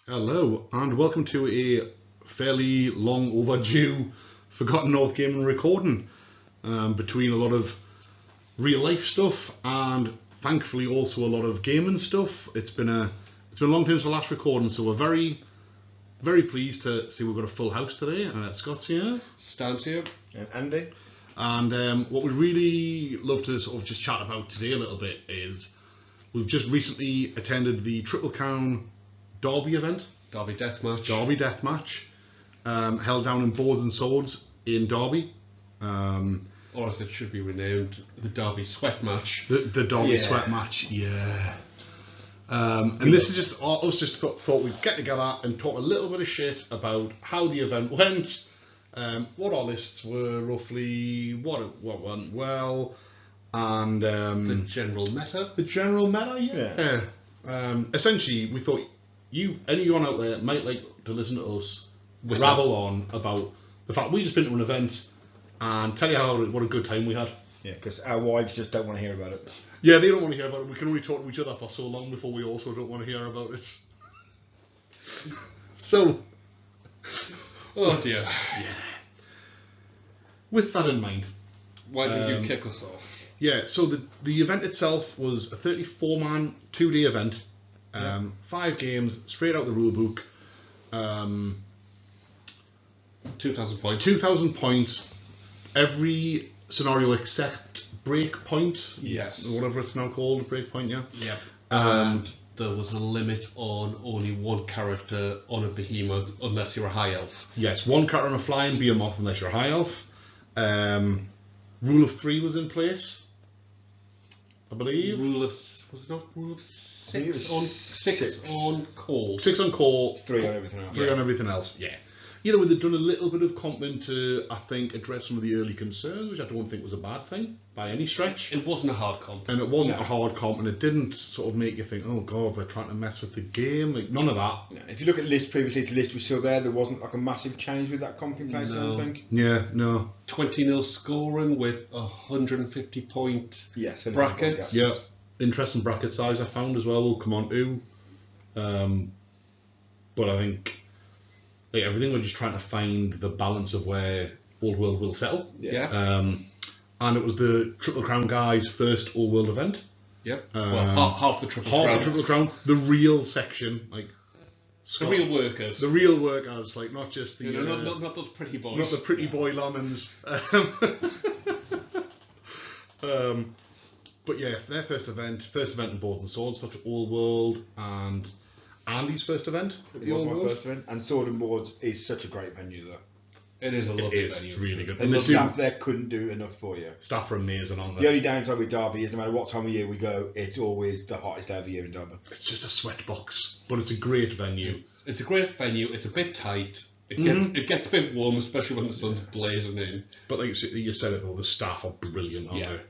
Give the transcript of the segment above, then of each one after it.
Hello, and welcome to a fairly long overdue Forgotten North gaming recording between a lot of real life stuff and thankfully also a lot of gaming stuff. It's been a long time since the last recording, so we're very pleased to see we've got a full house today. Scott's here, Stan's here, and Andy. And what we'd really love to sort of just chat about today a little bit is we've just recently attended the Triple Crown Derby event. Derby Deathmatch. Derby Deathmatch, held down in Boards and Swords in Derby. Or as it should be renowned, the Derby Sweat Match. The Derby Sweat Match, yeah. And this is just us just thought we'd get together and talk a little bit of shit about how the event went, what our lists were roughly, what went well, and the general meta. The general meta, yeah. Essentially, we thought anyone out there might like to listen to us rabble on about the fact we just been to an event and tell you what a good time we had. Yeah, because our wives just don't want to hear about it. Yeah, they don't want to hear about it. We can only talk to each other for so long before we also don't want to hear about it. So, oh dear. Yeah. With that in mind, why did you kick us off? Yeah, so the event itself was a 34-man 2-day event. 5 games, straight out the rule book. 2,000 points. 2,000 points. Every scenario except breakpoint. Yes. Whatever it's now called, breakpoint, yeah. Yep. And there was a limit on only one character on a behemoth unless you're a high elf. Yes, one character on a flying behemoth unless you're a high elf. Rule of 3 was in place, I believe. Was it not rule of 6 on 6 on core? 6 on core, 3 on everything else. 3 on everything else, yeah. Either way, they've done a little bit of comping to, I think, address some of the early concerns, which I don't think was a bad thing by any stretch. It wasn't a hard comp. And it wasn't a hard comp, and it didn't sort of make you think, oh god, they're trying to mess with the game. Like, none of that. Yeah, if you look at list previously, the list was still there. There wasn't like a massive change with that comp in place, I don't think. Yeah, no. 20-0 scoring with 150 point brackets. Yeah, interesting bracket size I found as well. We'll come on to. But I think like everything, we're just trying to find the balance of where Old World will settle. Yeah. And it was the Triple Crown guys' first Old World event. Yep. Well, half the Triple Crown. Half the Triple Crown. The real section, like the real workers. The real workers, like not just the not those pretty boys. Not the pretty boy lemons. But yeah, their first event in Boards and Swords for Old World, and Andy's first event. It was my first event, and Sword and Boards is such a great venue though. It is a lovely It's venue. really good. And the staff there couldn't do enough for you. Staff are amazing on there. The only downside with Derby is no matter what time of year we go, it's always the hottest day of the year in Derby. It's just a sweat box, but it's a great venue. It's a great venue. It's a bit tight. It gets a bit warm, especially when the sun's blazing in. But like you said it though, the staff are brilliant on there.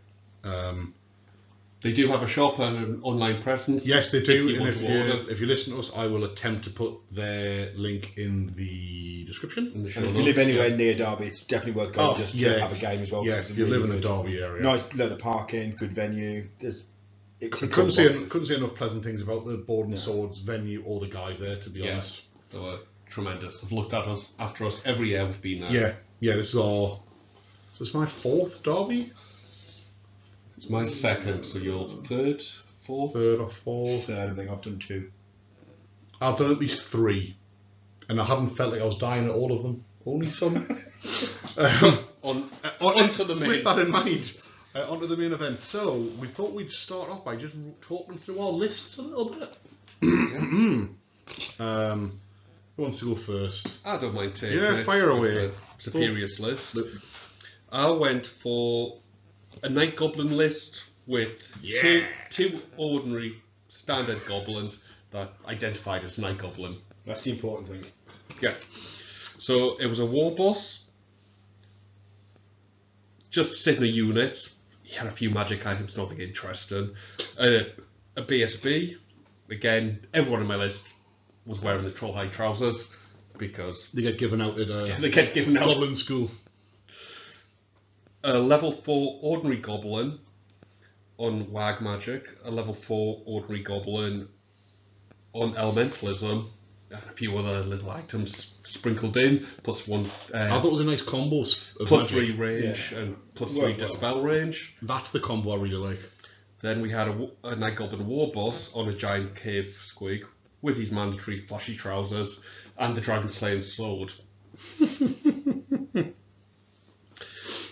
They do have a shop and an online presence. Yes, they do. If you listen to us, I will attempt to put their link in the description. And if you live anywhere near Derby, it's definitely worth going to have a game as well. Yeah, if you live in the Derby area. Nice load of parking, good venue. Couldn't say enough pleasant things about the Board and Swords venue or the guys there, to be honest. They were tremendous. They've looked at us after us every year we've been there. Yeah, this is my 4th Derby. It's my 2nd, so you're 3rd, 4th? 3rd or 4th. 3rd, I think I've done 2. I've done at least 3, and I haven't felt like I was dying at all of them. Only some. Onto the main. With that in mind, onto the main event. So we thought we'd start off by just talking through our lists a little bit. Who wants to go first? I don't mind taking it. Yeah, fire away. Superior's list. I went for a Night Goblin list with two ordinary standard goblins that identified as Night Goblin. That's the important thing. Yeah. So it was a war boss, just Sigma unit. He had a few magic items, nothing interesting. A BSB. Again, everyone on my list was wearing the troll high trousers because they get given out at Goblin school. A level 4 ordinary goblin on Wag Magic, a level 4 ordinary goblin on Elementalism, a few other little items sprinkled in, plus one. I thought it was a nice combo of plus magic. 3 range and plus Well, 3 dispel range. That's the combo I really like. Then we had a Night Goblin War Boss on a giant cave squig with his mandatory flashy trousers and the Dragon Slaying Sword.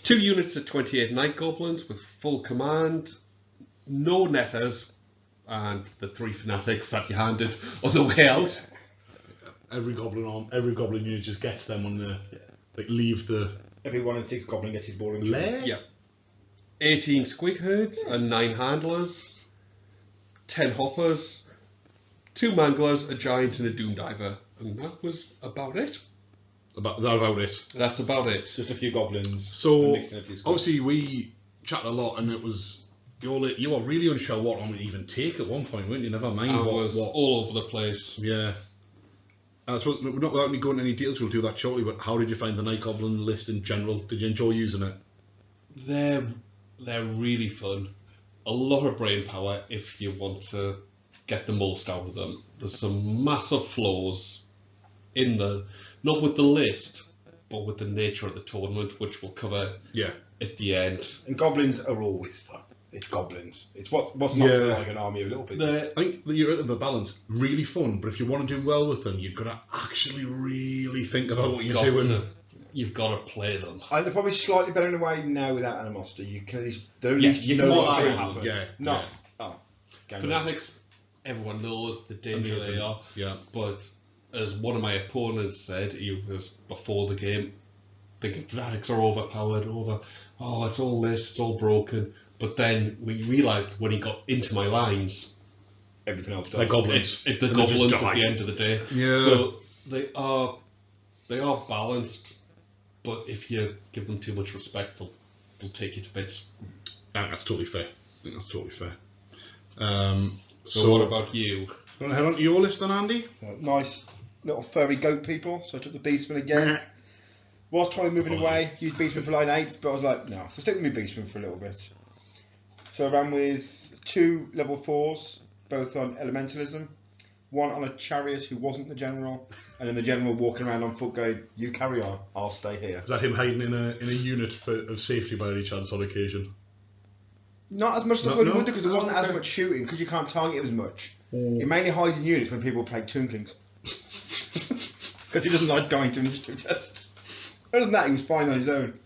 2 units of 28 Night Goblins with full command, no netters, and the 3 fanatics that you handed on the way out. Every goblin unit just gets them on the leave the Every 1 in 6 goblin gets his ball in. lair. Yeah. 18 squig herds and 9 handlers, 10 hoppers, 2 manglers, a giant and a doom diver, and that was about it. About it. That's about it. Just a few goblins. So and mixed in a few squads. obviously we chatted a lot, and it was you were really unsure what I'm going to even take at one point, weren't you? Never mind I what. was all over the place. Yeah. I suppose not without me going into any details, we'll do that shortly. But how did you find the Night Goblin list in general? Did you enjoy using it? They're really fun. A lot of brain power if you want to get the most out of them. There's some massive flaws in not with the list, but with the nature of the tournament, which we'll cover at the end. And goblins are always fun. It's goblins. It's what's not like an army of little people. I think that you're at the balance. Really fun, but if you want to do well with them, you've got to actually really think about what you're doing. You've got to play them. They're probably slightly better in a way now without animosity. You can at least you know can what's going to lie. happen. Yeah. No. Yeah. Oh. Fanatics, everyone knows the danger Amazing. they are. Yeah. But as one of my opponents said, he was before the game, thinking Fanatics are overpowered, it's all this, it's all broken. But then we realised when he got into my lines, Everything else does. Like goblins. it's the And they just goblins die. at the end of the day. Yeah. So they are balanced, but if you give them too much respect, they'll take you to bits. That's totally fair. I think that's totally fair. So what about you? Want to head on to your list then, Andy? Nice little furry goat people. So I took the Beastman again. Was trying moving away, used Beastman for line 8, but I was like, no, so stick with me Beastman for a little bit. So I ran with 2 level 4s, both on Elementalism, 1 on a chariot who wasn't the general, and then the general walking around on foot going, you carry on, I'll stay here. Is that him hiding in a unit of safety by any chance on occasion? Not as much as I thought he would, because there wasn't as much shooting, because you can't target him as much. He mainly hides in units when people play Tomb Kings. Because he doesn't like going to initiative tests. Other than that, he was fine on his own.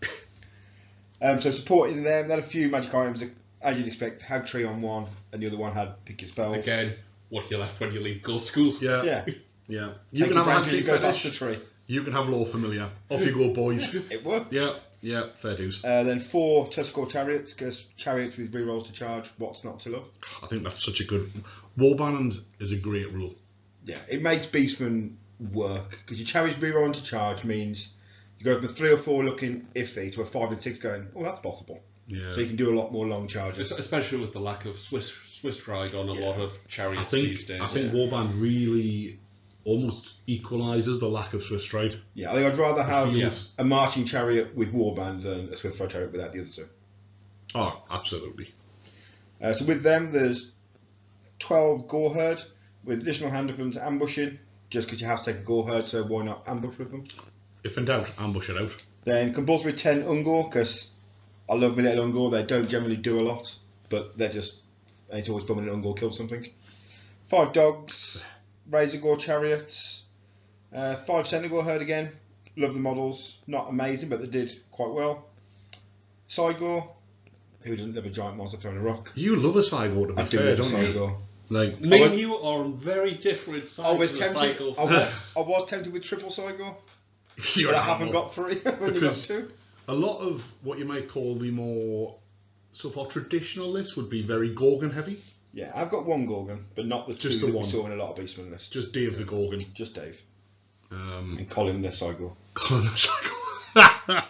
So supporting them, then a few magic items, as you'd expect, Hag Tree on 1, and the other one had Pick Your Spells. Again, what you left when you leave goat school. Yeah. Yeah. You Take can it have down a till you go past the tree. You can have Law Familiar. Off you go, boys. It worked. Yeah, fair dues. Then 4 Tuscarora Chariots, because chariots with rerolls to charge, what's not to love? I think that's such a good... Warband is a great rule. Yeah, it makes Beastman work, because your chariots rerolling to charge means you go from a 3 or 4 looking iffy to a 5 and 6 going, oh, that's possible. Yeah. So you can do a lot more long charges. Especially with the lack of Swiss ride on a lot of chariots these days. I think Warband really almost equalises the lack of Swiss stride. Yeah, I think I'd rather have feels- a marching chariot with warband than a swift ride chariot without the other 2. Oh, absolutely. So with them, there's 12 Gore Herd with additional hand weapons ambushing, just because you have to take a Gore Herd, so why not ambush with them? If in doubt, ambush it out. Then compulsory 10 Ungor, because I love my little Ungor. They don't generally do a lot, but they're just, and it's always fun when an Ungor kills something. 5 dogs, Razor Gore chariots, 5 Centaur Herd again. Love the models, not amazing, but they did quite well. Cygor, who doesn't love a giant monster throwing a rock? You love a Cygor, to be I do fair, love don't you? Cygor. Like, Me and you are on very different sides I was of the tempted. cycle. I was tempted with triple Cygor, you're but I an haven't animal. got 3. I've only got Because 2. a lot of what you might call the more so far traditional list would be very Gorgon heavy. Yeah, I've got 1 Gorgon, but not the 2 Just the that one. we saw in a lot of Beastman lists. Just Dave the Gorgon. Just Dave. Um, And Colin the Cygor. Colin the Cygor.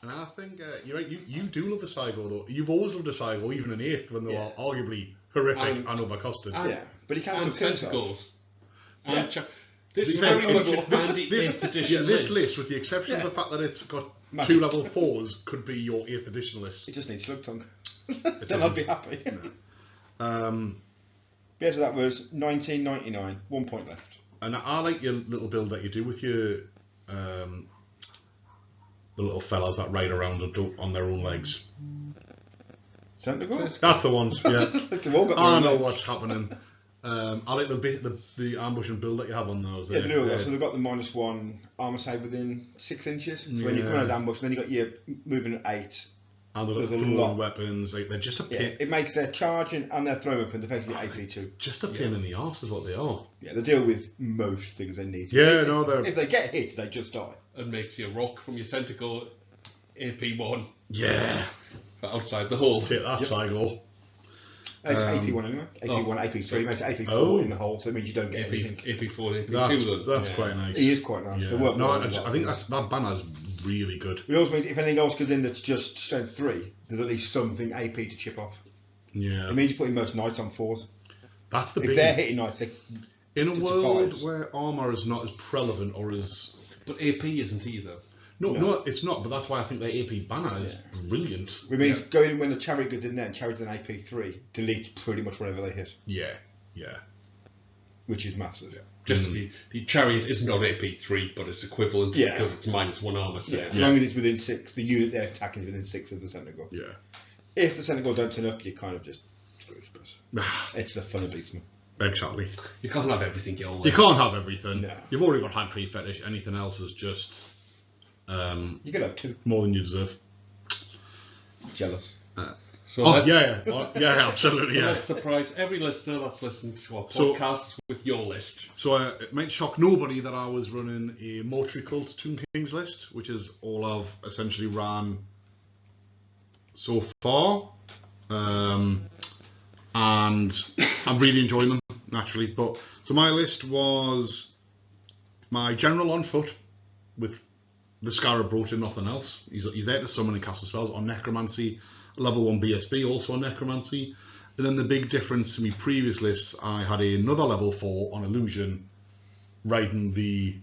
And I think you're right. You do love a Cygor though. You've always loved a Cygor, even in 8th when they were arguably horrific and overcosted. Yeah, but he can't And still kill himself. Centaurs. Yeah. And this is The- very much this- a handy 8th edition this list. list, with the exception of the fact that it's got Magic. 2 level 4s, could be your 8th edition list. He just needs Slug Tongue. It Then I'd be happy. No. Yeah, so that was 1999. 1 point left. And I like your little build that you do with your the little fellas that ride around on their own legs. Centaur? That's the ones, yeah. They've all got their I own know legs. what's happening. I like the ambush and build that you have on those. Yeah, they do. So they've got the -1 armor save within 6 inches. So when you come out of ambush, then you got your moving at 8. And the little throwing weapons, like, they're just a pain. Yeah, it makes their charging and their throw weapons effectively AP2. Just a pain in the arse is what they are. Yeah, they deal with most things they need. Yeah, If they get hit, they just die. And makes your rock from your centre go AP1 Yeah. for outside the hole. Take that, Cycle. It's AP1 anyway. AP1, AP3 makes it AP4 in the hole, so it means you don't get anything. AP4 and AP2 That's quite nice. It is quite nice. Yeah. They work No, well I think that banner's really good. It also means if anything else goes in that's just strength 3, there's at least something AP to chip off. Yeah. It means you're putting most knights on 4s. That's the If big. they're hitting knights, In a it's world fives. where armour is not as prevalent or as. But AP isn't either. No, it's not, but that's why I think their AP banner is brilliant. It means going in when the chariot goes in there and chariot's an AP3, delete pretty much whatever they hit, Yeah. which is massive. Just the chariot isn't on AP3, but it's equivalent Yeah. because it's -1 armor Yeah, save. as long as it's within 6, the unit they're attacking is within 6 of the Centaur. Yeah. If the Centaur don't turn up, you kind of just screw it. It's the fun of Beastman. Exactly. You can't have everything your You way. can't have everything. No. You've already got high pre fetish. Anything else is just You could have 2. more than you deserve. Jealous. So Oh, let's, yeah, absolutely, so yeah. let's surprise every listener that's listened to our So- podcasts with your list. So it might shock nobody that I was running a Mortuary Cult Tomb Kings list, which is all I've essentially ran so far. And I'm really enjoying them, naturally. But so my list was my General on foot with the Scarab brought in nothing else. He's there to summon and cast spells on Necromancy, level 1 BSB, also on Necromancy. And then the big difference to my previous lists, I had another level 4 on Illusion, riding the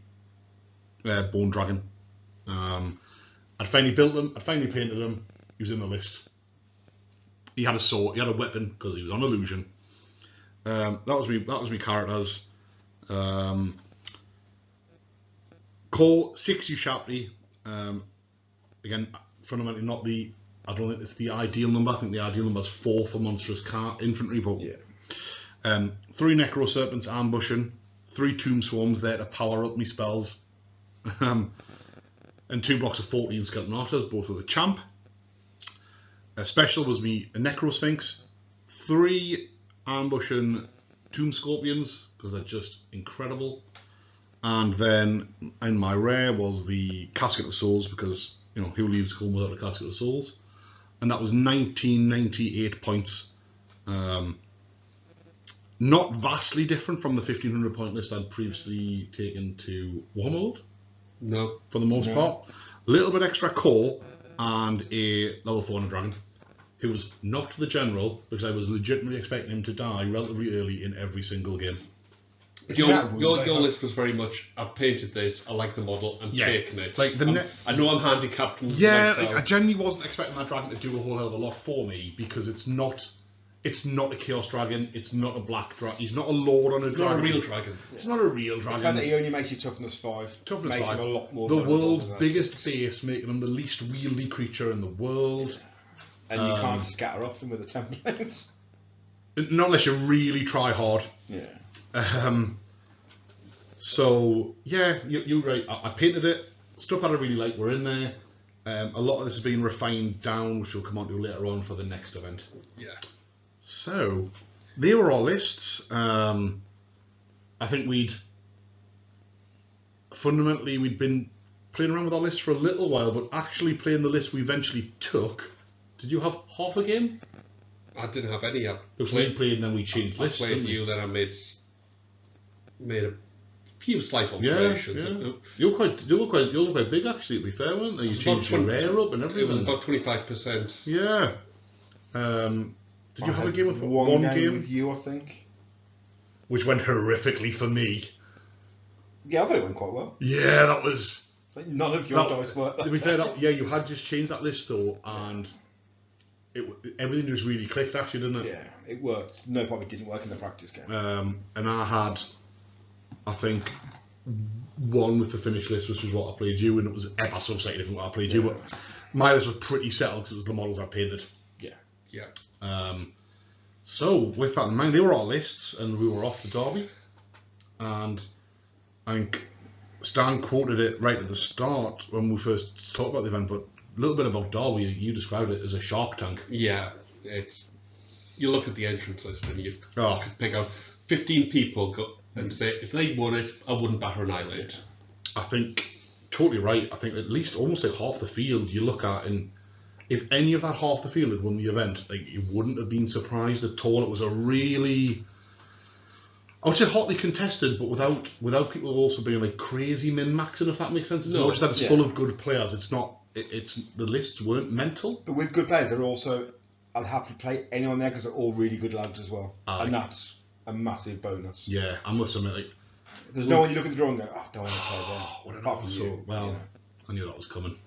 Bone Dragon. I'd finally built them, I'd finally painted him, he was in the list. He had a sword, he had a weapon, because he was on Illusion. That was me characters. Core 6 Ushabti. Again, fundamentally not the. I don't think it's the ideal number. I think the ideal number is 4 for monstrous infantry. But 3 Necro Serpents ambushing, 3 Tomb Swarms there to power up me spells, and 2 blocks of 14 Skeleton Archers, both with a champ. A special was me a Necro Sphinx, 3 ambushing Tomb Scorpions because they're just incredible. And then in my rare was the Casket of Souls because, you know, who leaves home without a Casket of Souls? And that was 1998 points. Not vastly different from the 1500 point list I'd previously taken to Warhammer, No. for the most part. A little bit extra core and a level 400 dragon, who was not the general because I was legitimately expecting him to die relatively early in every single game. Your list was very much, I've painted this, I like the model, I'm taking it. Like I know I'm handicapped Yeah, myself. I genuinely wasn't expecting that dragon to do a whole hell of a lot for me because it's not a Chaos Dragon, it's not a Black Dragon, he's not a Lord on a It's dragon. not a real dragon. It's not a real The fact dragon. that he only makes you toughness 5 Toughness makes 5. him a lot more The vulnerable world's than us. biggest base, making him the least wieldy creature in the world. And you can't scatter off them with a template. Not unless you really try hard. Yeah. So yeah, you're right. I painted it. Stuff that I really like were in there. A lot of this has been refined down, which we'll come on to later on for the next event. Yeah. So they were our lists. I think we'd been playing around with our list for a little while, but actually playing the list we eventually took. Did you have half a game? I didn't have any. Because we played and then we changed I lists. played didn't we? you, then I made a few slight alterations. Yeah. You were quite big actually. To be fair, weren't they? You changed your rare up and everything. It was about 25%. Yeah. Did you have a game with one game with you, I think? Which went horrifically for me. Yeah, I thought it went quite well. Yeah, that was. Like, none of your dice worked. To be fair, you had just changed that list though, and everything just really clicked actually, didn't it? Yeah, it worked. No, probably didn't work in the practice game. And I had I think one with the finish list, which was what I played you, and it was ever so slightly different what I played you, but my list was pretty settled because it was the models I painted. Yeah. So with that in mind, they were our lists, and we were off to Derby, and I think Stan quoted it right at the start when we first talked about the event, but a little bit about Derby, you described it as a shark tank. Yeah, you look at the entrance list and you Oh. could pick out 15 people and say, if they won it, I wouldn't batter an eyelid. I think, totally right, I think at least almost like half the field you look at, and if any of that half the field had won the event, like you wouldn't have been surprised at all. It was a really, I would say hotly contested, but without people also being like crazy min-maxing, if that makes sense. It's not just that it's full of good players, it's not, it's the lists weren't mental. But with good players, they're also, I'd happily play anyone there because they're all really good lads as well. And that's a massive bonus. Yeah, I must admit, like, There's no one you look at the draw and go, oh, I don't want to play there. what an Apart from awful, you, well, you know. I knew that was coming.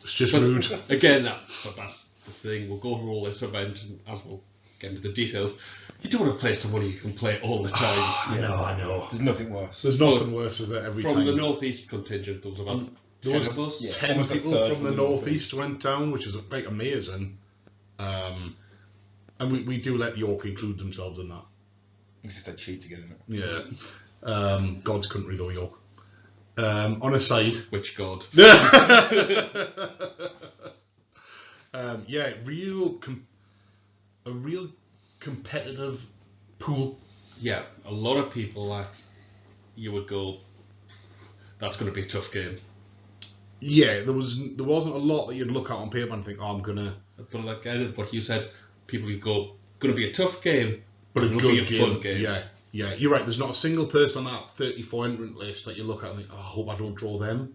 It's just rude. Again, that's the thing. We'll go through all this event, and as we'll get into the details, you don't want to play someone you can play all the time. I know. There's nothing worse. There's nothing worse than that every time. From the northeast contingent, there was about 10 of us. Yeah. 10 Almost a people third from the northeast went down, which is like amazing. And we do let York include themselves in that. It's just a cheat again, isn't it? Yeah. God's country though, York. On a side. Which god? Yeah, a real competitive pool. Yeah, a lot of people that you would go, that's going to be a tough game. Yeah, there wasn't a lot that you'd look at on paper and think, oh, I'm gonna. But you said people would go, going to be a tough game, But it'll be a fun game. Yeah, you're right. There's not a single person on that 34 entrant list that you look at and think, oh, I hope I don't draw them.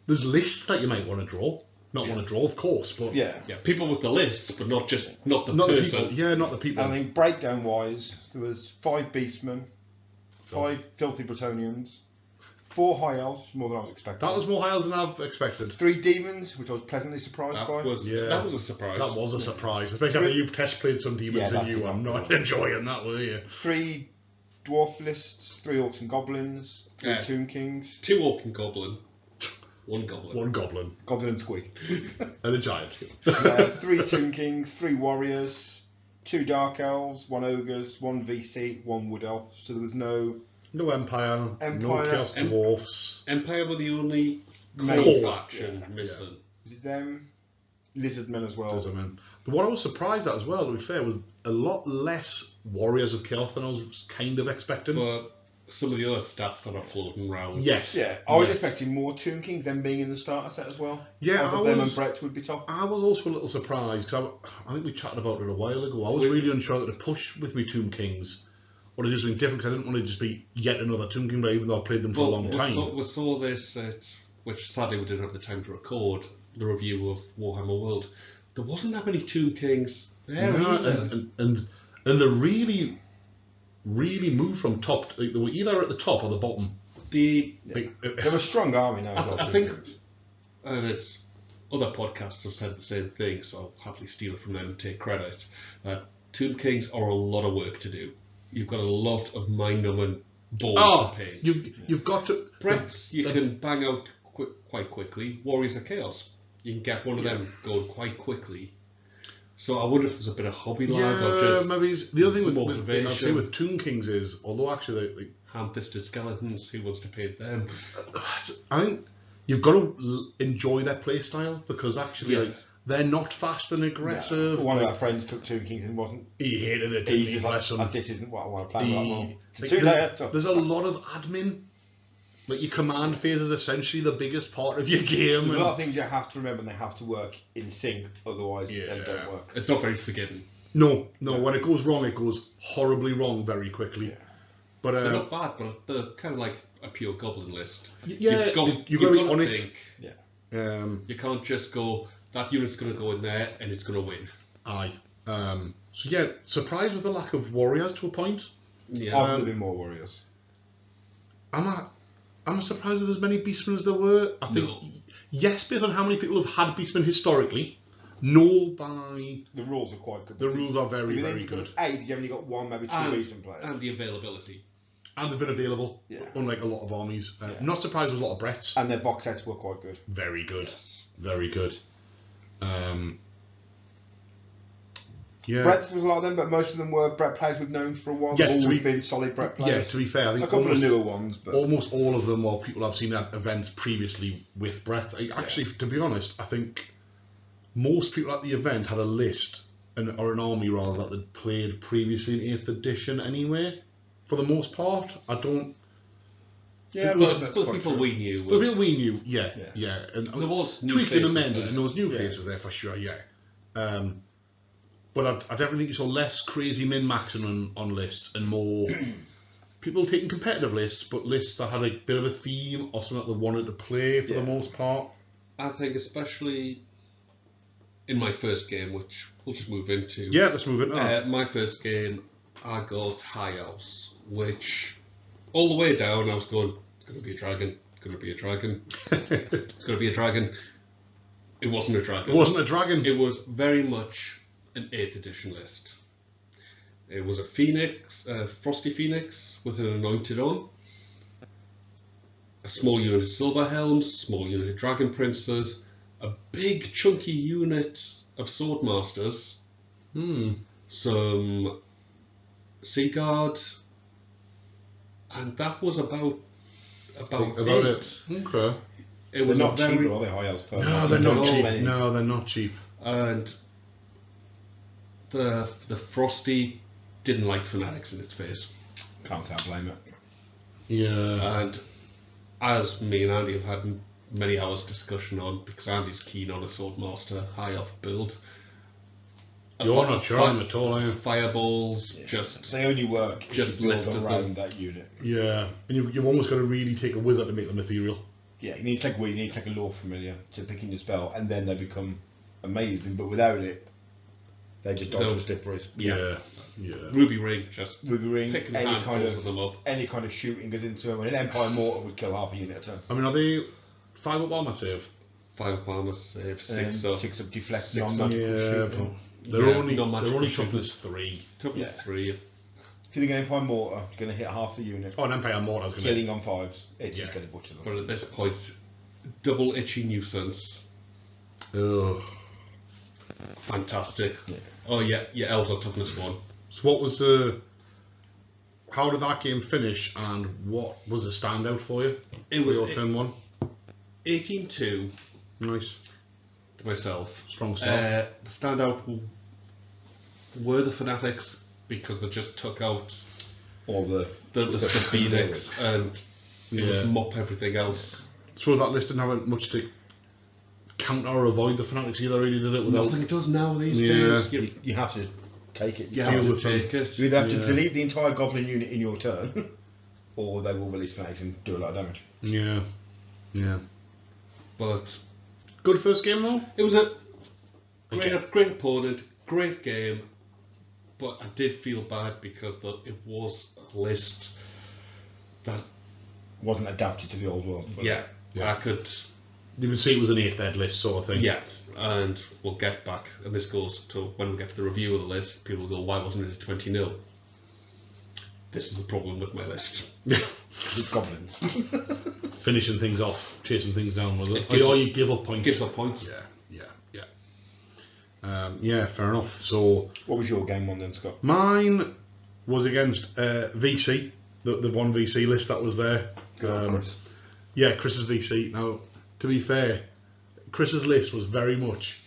There's lists that you might want to draw. Not want to draw, of course, but Yeah, people with the lists, but not the not the person. people. Yeah, not the people. I think breakdown wise, there was 5 Beastmen, 5 Filthy Bretonians, 4 High Elves, more than I was expecting. That was more high than I've expected. 3 Demons, which I was pleasantly surprised by. That was a surprise. That was a surprise, especially after you test played some demons Yeah, and you were not enjoying that, were you? 3 Dwarf lists, 3 Orcs and Goblins, 3 Tomb Kings, 2 Orc and Goblin, 1 Goblin. One goblin Goblin and Squeak. and a giant. 3 Tomb Kings, 3 Warriors, 2 Dark Elves, 1 Ogres, 1 VC, 1 Wood Elf. So there was no Empire. No Chaos Dwarfs. Empire were the only Main core faction missing. Was it them? Lizardmen as well. The one I was surprised at as well, to be fair, was a lot less Warriors of Chaos than I was kind of expecting. For some of the other stats that are floating around. Yes. Yeah, I was expecting more Tomb Kings, them being in the starter set as well. Yeah, I thought them and Brett would be top. I was also a little surprised, because I think we chatted about it a while ago. I was really unsure that to push with me Tomb Kings or to do something different, because I didn't want to just be yet another Tomb King, but even though I played them for a long time. We saw this, which sadly we didn't have the time to record, the review of Warhammer World. There wasn't that many Tomb Kings there either. And they really moved from top. They were either at the top or the bottom. They have a strong army now. I think, and it's other podcasts have said the same thing, so I'll happily steal it from them and take credit. Tomb Kings are a lot of work to do. You've got a lot of mind-numbing balls to paint. You've got to. Brits you can bang out quite quickly. Warriors of Chaos, you can get one of them going quite quickly. So I wonder if there's a bit of hobby lag or just maybe the other thing motivation. I'd say with Tomb Kings is, although actually they ham-fisted skeletons, who wants to paint them? I think you've got to enjoy their play style, because actually they're not fast and aggressive. One of our friends took Tomb Kings and wasn't. He hated it. He's just like, this isn't what I want to play. There's a lot of admin. Like your command phase is essentially the biggest part of your game. There's a lot of things you have to remember, and they have to work in sync, otherwise they don't work. It's not very forgiving. No. When it goes wrong, it goes horribly wrong very quickly. Yeah. But they're not bad, but they're kind of like a pure goblin list. Yeah, you've got to be on it. Yeah. You can't just go, that unit's going to go in there and it's going to win. Aye. So yeah, surprised with the lack of warriors to a point. Yeah. I've been more warriors. I'm surprised that as many beastmen as there were. I think yes, based on how many people have had beastmen historically. No, by the rules are quite good. The rules are very, very good. 8, you've only got 1, maybe 2 beastmen players. And the availability. And they've been available, unlike a lot of armies. Not surprised with a lot of Bretts. And their box sets were quite good. Very good. Yes. Very good. Bretts was a lot of them, but most of them were Brett players we've known for a while. Yes, They've always been solid Brett players. Yeah, to be fair, I think a couple of newer ones, but almost all of them are people I've seen at events previously with Brett. Actually, to be honest, I think most people at the event had a list or an army rather that they'd played previously in 8th edition anyway. For the most part, I don't. Yeah, but people we knew. But people we knew, yeah. And there was new tweaking and faces amending, there. and there was new faces there for sure, yeah. But I definitely think you saw less crazy min-maxing on lists and more people taking competitive lists, but lists that had a bit of a theme or something that they wanted to play for the most part. I think especially in my first game, which we'll just move into. Yeah, let's move it. My first game, I got High Elves, which all the way down I was going, it's going to be a dragon, it's going to be a dragon, it's going to be a dragon. It wasn't a dragon. It wasn't a dragon. It was very much an 8th edition list. It was a phoenix, a frosty phoenix with an anointed on, a small unit of silver helms, small unit of dragon princes, a big chunky unit of swordmasters, some sea guard, and that was about it. Okay. It was not cheap, are they, High Elves? No, they're not cheap. No, they're not cheap. And the Frosty didn't like fanatics in its face. Can't say I blame it. Yeah. And as me and Andy have had many hours discussion on, because Andy's keen on a Swordmaster High Elf build. You're not trying at all, are you? Fireballs, they only work just if you build lifted around them. that unit. Yeah, and you've almost got to really take a wizard to make them ethereal. Yeah, you need to take a lore familiar to pick in your spell, and then they become amazing. But without it, they just dodge the slipperies. Yeah. Ruby Ring, just Ruby Ring, picking any handfuls kind of them up. Any kind of shooting goes into them, and an Empire Mortar would kill half a unit at a time. I mean, are they 5-up armor save? 5 armor save, 6 up. up. 6 up deflect, 6 non-magical shooting. They're only non-magical toughness 3. Toughness 3. If you think an Empire Mortar, you're going to hit half the unit. Oh, an Empire Mortar's going to Killing on 5s, it's just going to butcher them. But at this point, double itchy nuisance. Ugh. Fantastic. Yeah. Oh yeah, elves are toughness 1. So what was how did that game finish, and what was the standout for you? It was your turn 1. 18-2. Nice. To myself. Strong start. The standout were the fanatics, because they just took out all the Phoenix and it was mop everything else. I suppose that list didn't have much to counter or avoid the fanatics either, really, did it? Nothing does now these days. You have to take it. You have to take it. You either have to delete the entire goblin unit in your turn, or they will release fanatics and do a lot of damage. Yeah. But good first game though. It was a great opponent, great game. But I did feel bad because it was a list that wasn't adapted to the old world. I could. You could see it was an 8th ed list sort of thing. Yeah, and we'll get back, and this goes to when we get to the review of the list. People will go, why wasn't it a 20-0? This is the problem with my list. It's goblins. Finishing things off, chasing things down with it. Or you give up points. Give up points. Yeah, fair enough. So, what was your game one then, Scott? Mine was against VC, the one VC list that was there. Chris. Yeah, Chris's VC. Now, to be fair, Chris's list was very much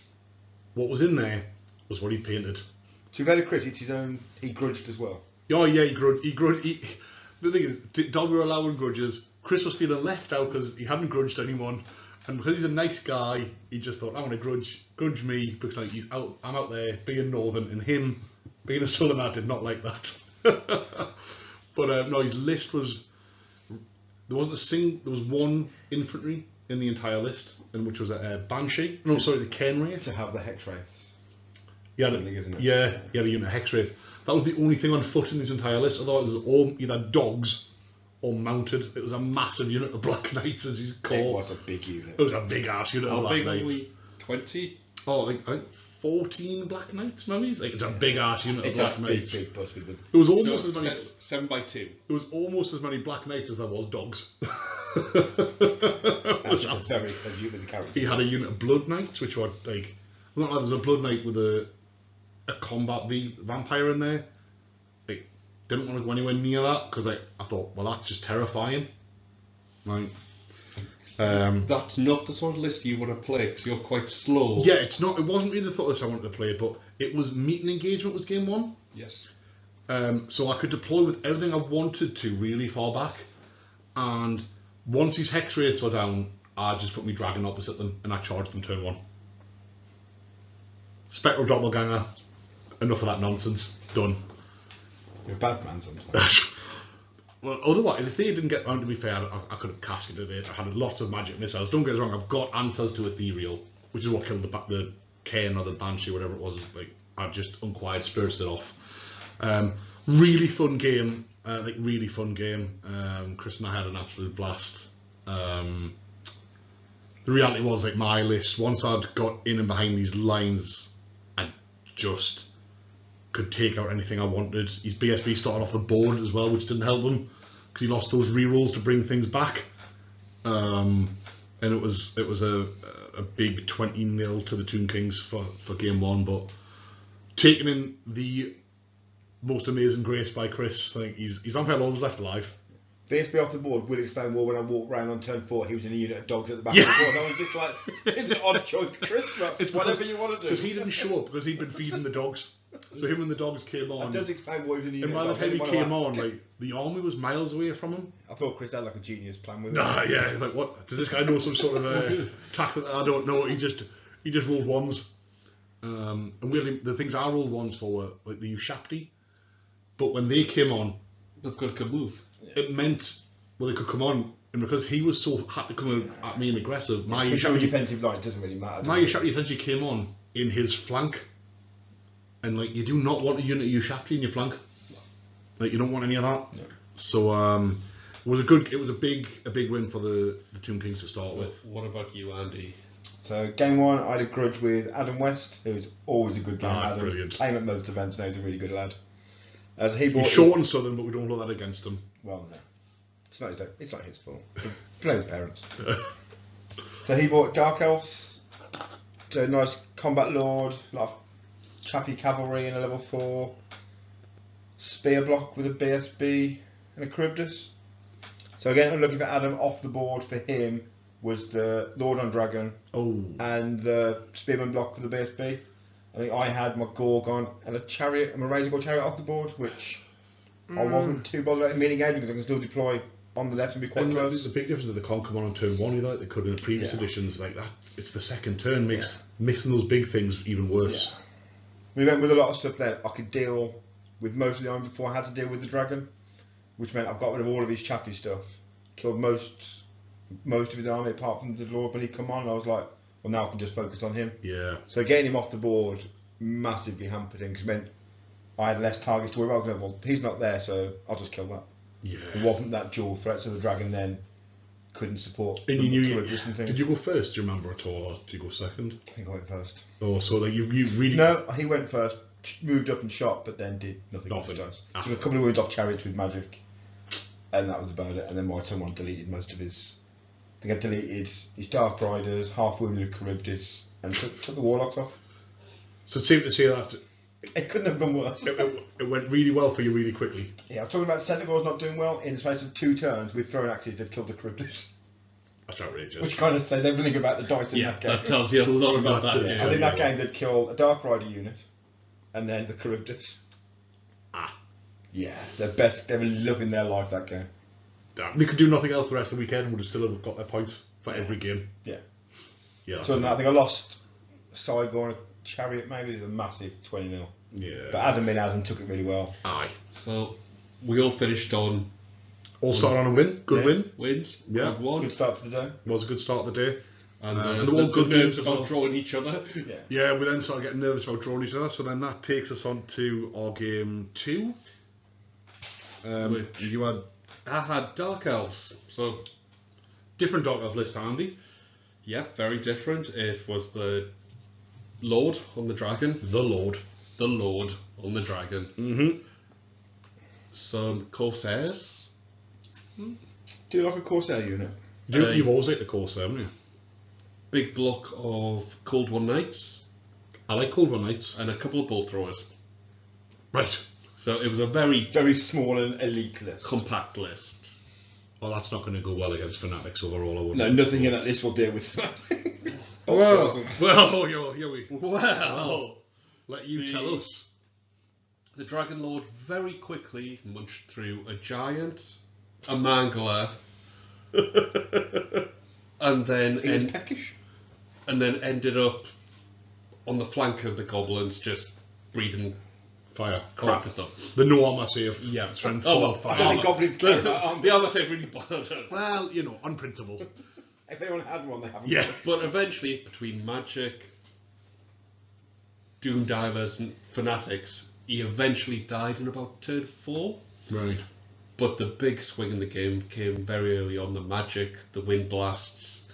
what was in there was what he painted. To be fair to Chris, it's his own. He grudged as well. Oh yeah, he grudged. The thing is, Dog were allowing grudges. Chris was feeling left out because he hadn't grudged anyone. And because he's a nice guy, he just thought, I want to grudge me because I'm out there being northern, and him being a southerner did not like that. But no, his list was there was one infantry in the entire list, and which was a Banshee. No, sorry, the Cairn Wraith. To have the Hex Wraiths. He had isn't it? Yeah, he had a unit of Hex Wraith. That was the only thing on foot in his entire list. Otherwise, it was all either dogs or mounted. It was a massive unit of Black Knights, as he's called. It was a big unit. It was a big ass unit of How Black big Knights. are we? 20? Oh, I think 14 Black Knights, maybe? Like, it's a big ass unit of It's Black a Knights. big bus with them. There was almost as So, many. 7x2. There was almost as many Black Knights as there was dogs. That's a very good unit of the character. He had a unit of Blood Knights, which were like, not like there's a Blood Knight with a combat vampire in there. Like, didn't want to go anywhere near that because I thought, well, that's just terrifying. Right. That's not the sort of list you want to play because you're quite slow. Yeah, it's not. It wasn't really the thought list I wanted to play, but it was meet and engagement was game 1. Yes. So I could deploy with everything I wanted to really far back, and once these hex rates were down, I just put my dragon opposite them and I charged them turn 1. Spectral doppelganger, enough of that nonsense. Done. You're a bad man sometimes. Well, otherwise, if they didn't get round, to be fair, I could have casketed it. I had lots of magic missiles. Don't get us wrong, I've got answers to ethereal, which is what killed the Cairn or the Banshee, whatever it was. Like, I just unquiet spirits it off. Really fun game. Really fun game. Chris and I had an absolute blast. The reality was, like, my list, once I'd got in and behind these lines, I just could take out anything I wanted. His BSB started off the board as well, which didn't help him because he lost those rerolls to bring things back. And it was a big 20-0 to the Tomb Kings for game 1, but taking in the most amazing grace by Chris. I think his vampire lord was left alive. BSB off the board will explain more when I walked round on turn 4. He was in a unit of dogs at the back of the board. I was just like, it's an odd choice, Chris, but it's whatever you want to do. Because he didn't show up because he'd been feeding the dogs. So him and the dogs came on. That does explain why he was in a unit and by of the dogs. time he came on, like, the army was miles away from him. I thought Chris had like a genius plan with it. Nah, yeah, like, what? Does this guy know some sort of tactic that I don't know? He just rolled ones. And really, the things I rolled ones for were like the Ushapti. But when they came on, They've got a good move. it meant, well, they could come on, and because he was so had to come at me and aggressive, my Because your Ushapti defensive line doesn't really matter. does it? essentially came on in his flank. And like, you do not want a unit of Ushapti in your flank. Like, you don't want any of that. No. So it was a big win for the Tomb Kings to start with. What about you, Andy? So game 1, I had a grudge with Adam West, who's always a good game. Ah, Adam brilliant. came at most events and he's a really good lad. As he bought He's short and southern, but we don't hold that against him. Well, no, it's not his fault. Blame his parents. So he bought Dark Elves, so nice combat lord, a lot of chaffy cavalry in a level 4, spear block with a BSB and a Charybdis. So again, I'm looking for Adam. Off the board for him was the Lord on Dragon and the Spearman block for the BSB. I think I had my Gorgon and a chariot, and my Razor Gore chariot off the board, which I wasn't too bothered about mini-engaging because I can still deploy on the left and be quite And close. there's a big difference that they can't come on turn 1 either, like they could in the previous editions. Like that, it's the second turn makes mixing those big things even worse. Yeah. We went with a lot of stuff there. I could deal with most of the army before I had to deal with the dragon, which meant I've got rid of all of his chaffy stuff, killed most of his army apart from the Lord when he come on. And I was like, well, now I can just focus on him. Yeah. So getting him off the board massively hampered him because it meant I had less targets to worry about. Well, he's not there, so I'll just kill that. Yeah. There wasn't that dual threat, so the dragon then couldn't support. And the you knew Charybdis and things. Did you go first? Do you remember at all, or did you go second? I think I went first. Oh, so like you really No, he went first, moved up and shot, but then did nothing. Nothing. With dice. So a couple of wounds off chariots with magic, and that was about it. And then my turn 1 deleted most of his. I think I deleted his Dark Riders, half wounded Charybdis, and took the Warlocks off. So it seemed to say that It couldn't have gone worse. it went really well for you really quickly. Yeah, I'm talking about Centaurs not doing well. In the space of 2 turns with throwing axes, they'd killed the Charybdis. That's outrageous. Which kind of says everything about the dice in that game. that tells you a lot about that Yeah. game. And in that game, they'd kill a Dark Rider unit, and then the Charybdis. Yeah, they're best. They were loving their life that game. Damn. They could do nothing else the rest of the weekend and would have still have got their points for every game. Yeah. Yeah. That's So it. I think I lost Saigon, a chariot maybe, it was a massive 20-0. Yeah. But Adam took it really well. Aye. So we all finished on All started on a win. Good Yeah. win. wins. Yeah. Round 1. Good start to the day. Was a good start of the day. And and they're all the good nerves games as about well. drawing each other. Yeah. Yeah, we then started getting nervous about drawing each other, so then that takes us on to our game 2. Which- You had I had Dark Elves. So, different Dark Elf list, Andy. yeah, very different. It was the Lord on the dragon. The Lord. The Lord on the dragon. Mm-hmm. Some Corsairs. Do you like a Corsair unit? You've always liked the Corsair, haven't you? Big block of Cold War Knights. I like Cold War Knights. And a couple of bolt throwers. Right. So it was a very small and elite list. compact list. Well, that's not going to go well against Fanatics overall, I wouldn't. No, nothing in that list will deal with. Well, here we. Well, Let you tell us. The Dragon Lord very quickly munched through a giant, a mangler, and then peckish. And then ended up on the flank of the goblins, just breathing Fire. crap at them. The no armor save. Yeah. Strength Oh, 4 well, fire. The goblins care about armor. The armor save really bad. Well, you know, on principle. If anyone had one, they haven't. Yeah. But eventually, between magic, doom divers, and fanatics, he eventually died in about turn 4. Right. But the big swing in the game came very early on. The magic, the wind blasts,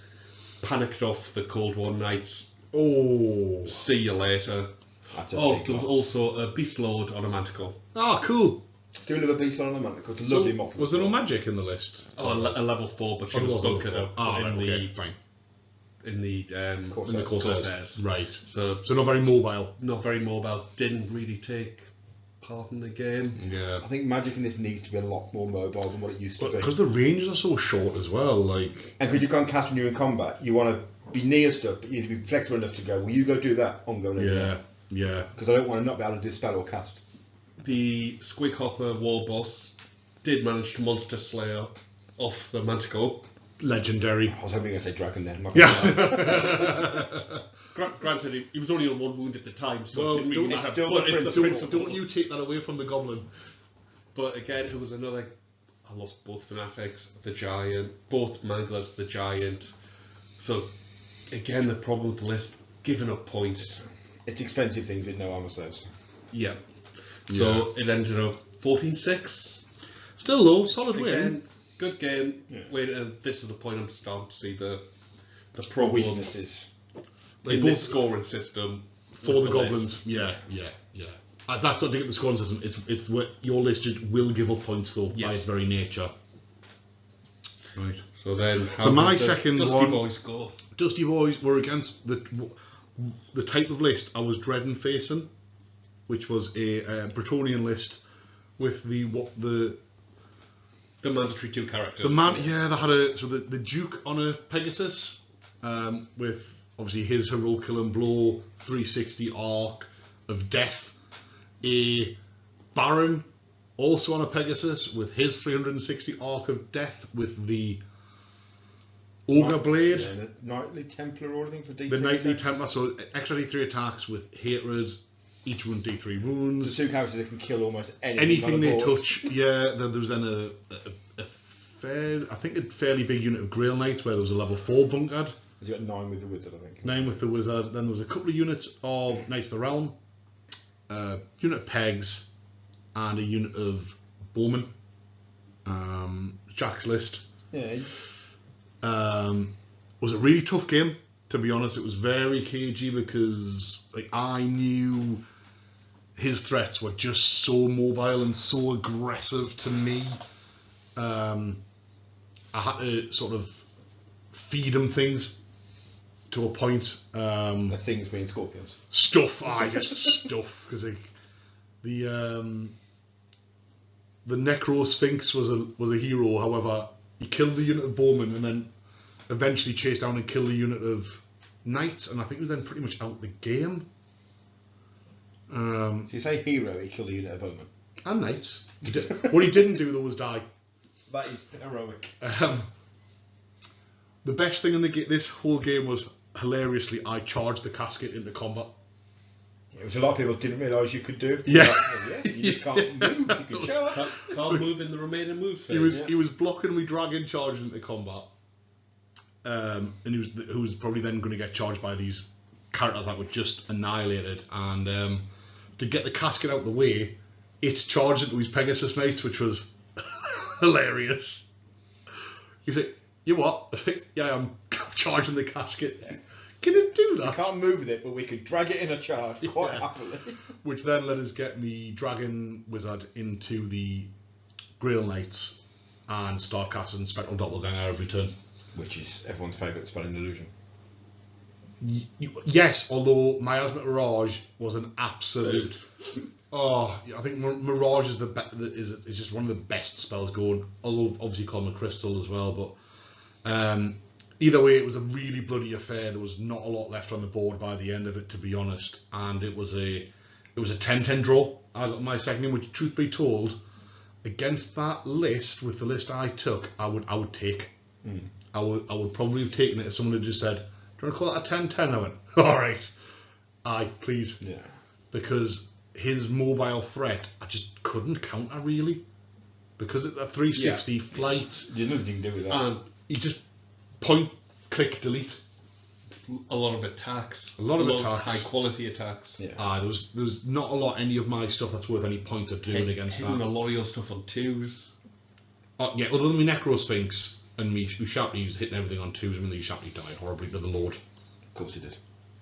panicked off the Cold War Knights. Oh. See you later. There There was also a Beast Lord on a Manticore. Ah, cool. Do another beast on the Manticore. It's a lovely mock. Was there no magic in the list? A level 4, but she was bunkered up fine. in the Corsairs. Corsairs. Right. So not very mobile. not very mobile. Didn't really take part in the game. Yeah. I think magic in this needs to be a lot more mobile than what it used to be. Because the ranges are so short as well, like. And because you can't cast when you're in combat, you want to be near stuff, but you need to be flexible enough to go, well, you go do that, I'm going over there. Yeah. Because I don't want to not be able to dispel or cast. The Squig Hopper War Boss did manage to Monster Slayer off the Manticore. Legendary. I was hoping you were going to say dragon then. I'm not gonna lie. Granted, he was only on 1 wound at the time, so Well, it didn't really it's matter. still But the it's the principle. principle. Don't you take that away from the goblin. But again, it was another. I lost both Fanatics, the Giant, both Manglers, the Giant. So, again, the problem with the list, giving up points. It's expensive things with no armor saves. Yeah. So it ended up 14-6. Still low, solid Again, win. good game. Yeah. And this is the point I'm starting to see the The problems weaknesses. in this scoring system For with the goblins. list. Yeah. That's not to get the scoring system. It's what your list will give up points though by Yes. its very nature. Right. So then, how So my did the second Dusty one- Boys go? Dusty Boys were against the type of list I was dreading facing, which was a Bretonian list with the The mandatory 2 characters. they had the Duke on a Pegasus, with obviously his heroic kill and blow 360 arc of death, a Baron also on a Pegasus with his 360 arc of death with the Ogre Blade. Yeah, the Knightly Templar or anything for D3. The Knightly attacks. Templar, so extra D3 attacks with hatred, each one D3 The wounds. 2 characters that can kill almost anything. Anything on the they board. touch, yeah. There was then a fairly big unit of Grail Knights where there was a level 4 bunkered. You got 9 with the wizard, I think. 9 with the Wizard. Then there was a couple of units of Knights of the Realm, unit of Pegs, and a unit of Bowmen. Jack's list. Yeah. Was a really tough game, to be honest. It was very cagey because I knew his threats were just so mobile and so aggressive to me. I had to sort of feed him things to a point. The things being scorpions. Stuff, just stuff, because the Necro Sphinx was a hero. However, he killed the unit of Bowmen and then eventually chased down and killed the unit of Knights, and I think he was then pretty much out the game. So you say hero, he killed a unit of bowmen. And Knights. What he didn't do though was die. That is heroic. The best thing in this whole game was, hilariously, I charged the casket into combat. It was a lot of people didn't realise you could do. Yeah. Like, well, yeah, you just can't move. You can charge. Can't move in the remaining moves phase. He was blocking me dragging charged into combat. And he was probably then going to get charged by these characters that were just annihilated. And to get the casket out of the way, it charged into his Pegasus Knights, which was hilarious. He's like, "You what?" I was like, "Yeah, I'm charging the casket." Can it do We that? can't move with it, but we could drag it in a charge quite Yeah. happily. Which then let us get me Dragon Wizard into the Grail Knights and start casting Spectral Doppelganger every turn. Which is everyone's favourite spell in Illusion. Yes, although Miasma Mirage was an absolute. Oh, I think Mirage is is just one of the best spells going. Although obviously Column of Crystal as well, but either way, it was a really bloody affair. There was not a lot left on the board by the end of it, to be honest, and it was a 10-10 draw. I got my second game, which, truth be told, against that list with the list I took, I would take. I would probably have taken it if someone had just said, "Do you want to call that a 10-10?" I went, "All right, aye, please." Yeah. Because his mobile threat, I just couldn't counter really. Because at the 360 flight, There's nothing you can do with that. you just point, click, delete. A lot of attacks. A lot of attacks. High quality attacks. Yeah. There's not a lot any of my stuff that's worth any points of doing against Hitting that. a lot of your stuff on 2s. Yeah, other than my Necro Sphinx and me Sharply hitting everything on 2s, I mean, Sharply died horribly to the Lord. Of course he did.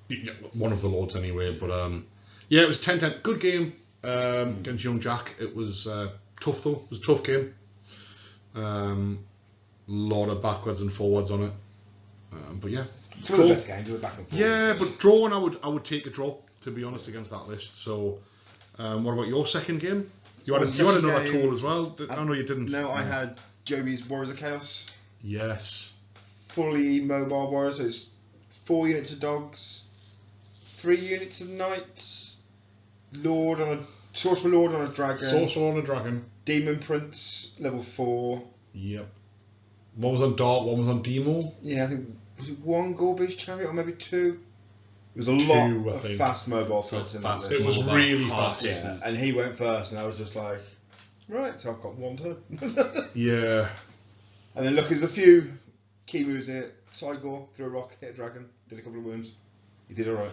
Yeah, one of the Lords anyway, but yeah, it was 10-10. Good game against Young Jack. It was tough though. It was a tough game. Lot of backwards and forwards on it. But yeah. It's one of the best games, with the back and forth. Yeah, but drawing, I would take a draw, to be honest, against that list. So, what about your second game? You had another tool as well. I know you didn't. No, I had Joby's Warriors of Chaos. Yes. Fully mobile warriors, so it's 4 units of dogs, 3 units of knights, Sorcerer Lord on a dragon, Sorcerer on a dragon. Demon Prince, level 4. Yep. One was on Dart, one was on Demo. Yeah, I think, was it 1 Gorbe's Chariot or maybe 2? It was a lot of fast mobile threats in that fast. list. It was really fast. Yeah, and he went first, and I was just like, right, so I've got 1 turn. Yeah. And then look, there's a few key moves in it. Cygor, threw a rock, hit a dragon, did a couple of wounds. He did alright.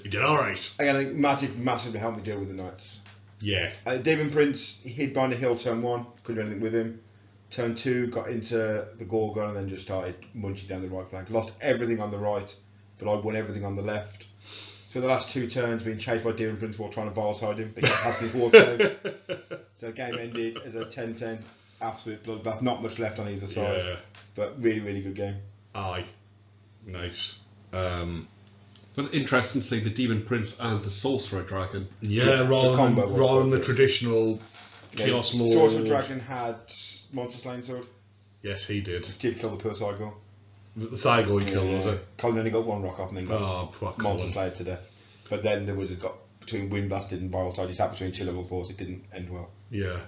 You did alright. Again, I think Magic massively helped me deal with the knights. Yeah. Demon Prince, he hid behind a hill turn 1, couldn't do anything with him. Turn 2, got into the Gorgon and then just started munching down the right flank. Lost everything on the right, but I won everything on the left. So the last 2 turns being chased by Demon Prince while trying to Volatile him, but he has his war saves. So the game ended as a 10-10, absolute bloodbath, not much left on either side. Yeah. But really, really good game. Aye. Nice. But interesting to see the Demon Prince and the Sorcerer Dragon. Yeah, rather than the traditional Chaos Lord. Sorcerer Dragon had Monster Slaying Sword. Yes, he did. Did kill the poor Cygor. The Cygor he killed, was it? Colin only got 1 rock off and then got poor Monster Colin. Slayer to death. But then there was between Wind Blasted and Viral Tide, he sat between 2 level 4s, it didn't end well. Yeah.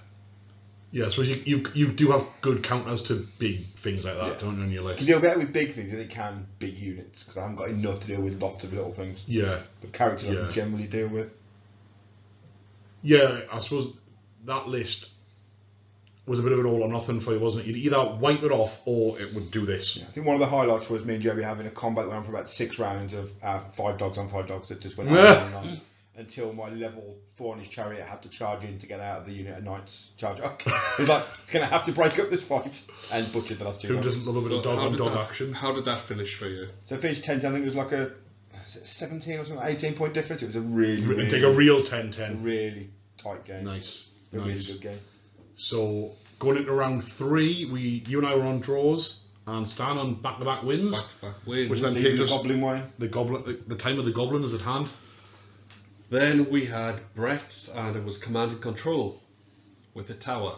Yeah, so you do have good counters to big things like that, don't you, on your You list? can deal better with big things than it can big units, because I haven't got enough to deal with lots of little things. Yeah. But characters I can generally deal with. Yeah, I suppose that list was a bit of an all or nothing for you, wasn't it? You'd either wipe it off or it would do this. Yeah, I think one of the highlights was me and Joby having a combat that went on for about 6 rounds of 5 dogs on 5 dogs that just went on until my level 4 on his chariot had to charge in to get out of the unit of knights charge up. He was like, it's going to have to break up this fight, and butchered the last 2 Who dogs. doesn't love a bit of dog on dog action? How did that finish for you? So it finished 10-10, I think it was like a 17 or something, 18 point difference. It was a really, Take a real 10-10. really tight game. Nice. A really good game. So going into round 3, you and I were on draws and Stan on back-to-back wins. Back-to-back wins. Which then The takes us Goblin way. the time of the goblin is at hand. Then we had Brett's, and it was Command and Control with a tower.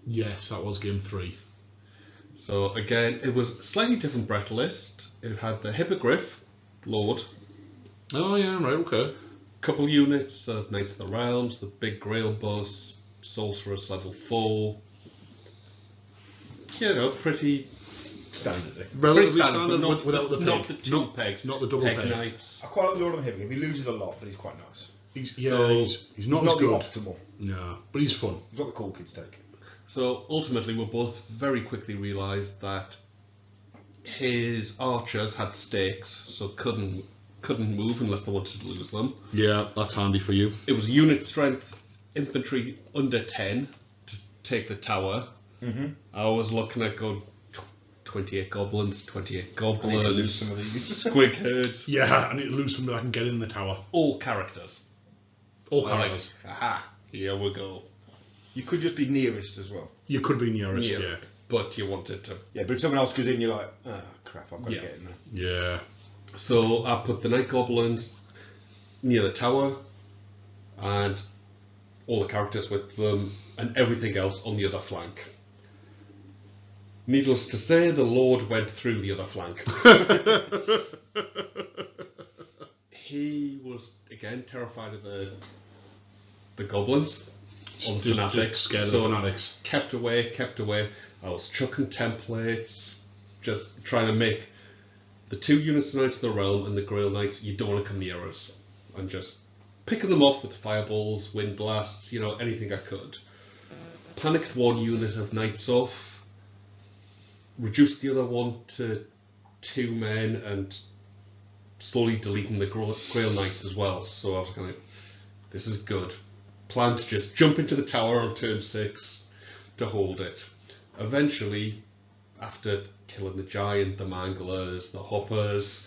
Yes, that was game 3. So again, it was a slightly different Brett list. It had the Hippogriff Lord, Oh yeah, right, okay. couple units of Knights of the Realms, the Big Grail Bus, Sorceress level 4. You know, pretty Standard. Relatively standard, standard, but without the peg. not the 2 pegs, not the double peg peg. Knights. I quite like Lord of the Hippogriff. He loses a lot, but he's quite nice. He's He's not as good. the optimal. No, but he's fun. He's got the cool kids take. So ultimately, we both very quickly realised that his archers had stakes, so couldn't move unless they wanted to lose them. Yeah, that's handy for you. It was unit strength, infantry under 10 to take the tower. Mm-hmm. I was looking at going 28 goblins, 28 I need to goblins, lose some of these. squig herds, Yeah, I need to lose somebody that can get in the tower. all characters. All They're like, characters. aha, here we go. You could just be nearest as well. You could be nearest, yeah. But you wanted to. Yeah, but if someone else goes in, you're like, oh crap, I've got Yeah. to get in there. Yeah. So I put the night goblins near the tower, and all the characters with them, and everything else on the other flank. Needless to say, the Lord went through the other flank. He was again terrified of the goblins on the fanatics. Just scared of the fanatics. Kept away. I was chucking templates, just trying to make the 2 units of Knights of the Realm and the Grail Knights, you don't want to come near us. And just picking them off with fireballs, wind blasts, anything I could. Panicked 1 unit of Knights off, reduced the other one to 2 men, and slowly deleting the Grail Knights as well. So I was kind of, this is good. Plan to just jump into the tower on turn 6 to hold it. Eventually, after killing the giant, the manglers, the hoppers,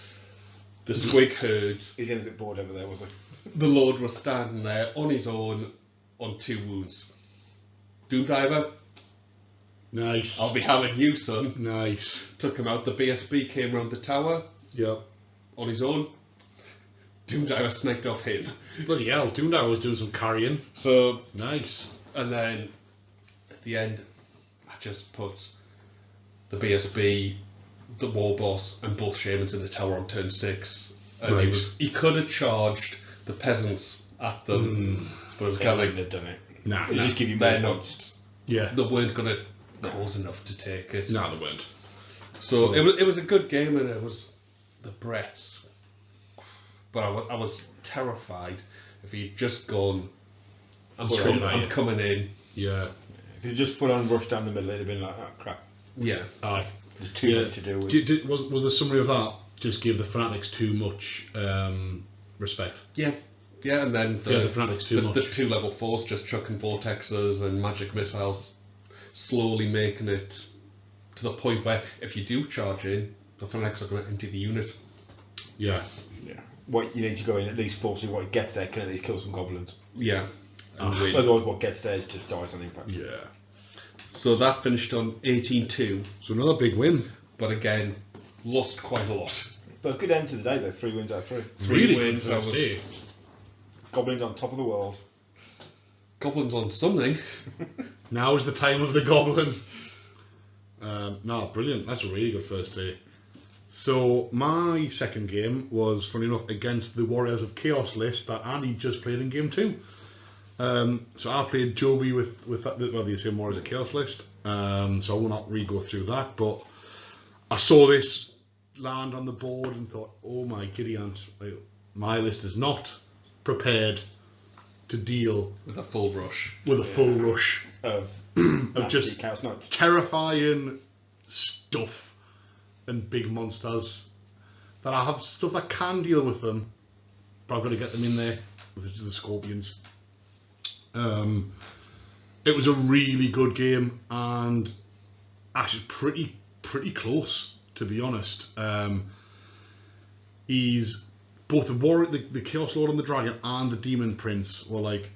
the squig herds, He's getting a bit bored over there, was he? the Lord was standing there on his own on 2 wounds. Doomdiver, Nice. I'll be having you, son. Nice. Took him out. The BSB came round the tower Yep. on his own. Doomdiver sniped off him. Bloody hell, Doomdiver was doing some carrying. So, Nice. and then at the end, I just put the BSB, the war boss, and both shamans in the tower on turn 6. And Right. he could have charged the peasants at them, but it was They kind of wouldn't like, have done it. Nah. They just give you they're more not, points. Yeah. they weren't going to cause enough to take it. Nah, they weren't. So it was a good game, and it was the Bretts. But I was terrified if he'd just gone, I'm coming in. Yeah. If you just full on rushed down the middle, it'd have been like, oh crap. Yeah. Aye. There's too much to do with. Was the summary of that just give the fanatics too much respect? Yeah. Yeah, and then The fanatics too much. the 2 level 4s just chucking vortexes and magic missiles, slowly making it to the point where if you do charge in, the fanatics are going to empty the unit. Yeah. Yeah. What you need to go in, at least forcing what gets there can at least kill some goblins. Yeah. And win. Otherwise what gets there just dies on impact. Yeah. So that finished on 18-2, So another big win. but again, lost quite a lot. But a good end to the day though, 3 wins out of 3. 3 Really wins, good I first was day. Goblins on top of the world. goblins on something. Now is the time of the goblin. No, brilliant. That's a really good first day. So my second game was, funny enough, against the Warriors of Chaos list that Andy just played in game 2. So I played Joby with the same Warriors of Chaos list. So I will not re-go through that, but I saw this land on the board and thought, oh my giddy aunt, like, my list is not prepared to deal With a full rush. with a full rush Of just Chaos Knights. terrifying stuff and big monsters that I have stuff that can deal with them, but I've got to get them in there with the scorpions. It was a really good game and actually pretty close, to be honest. He's both the Chaos Lord and the Dragon and the Demon Prince were like,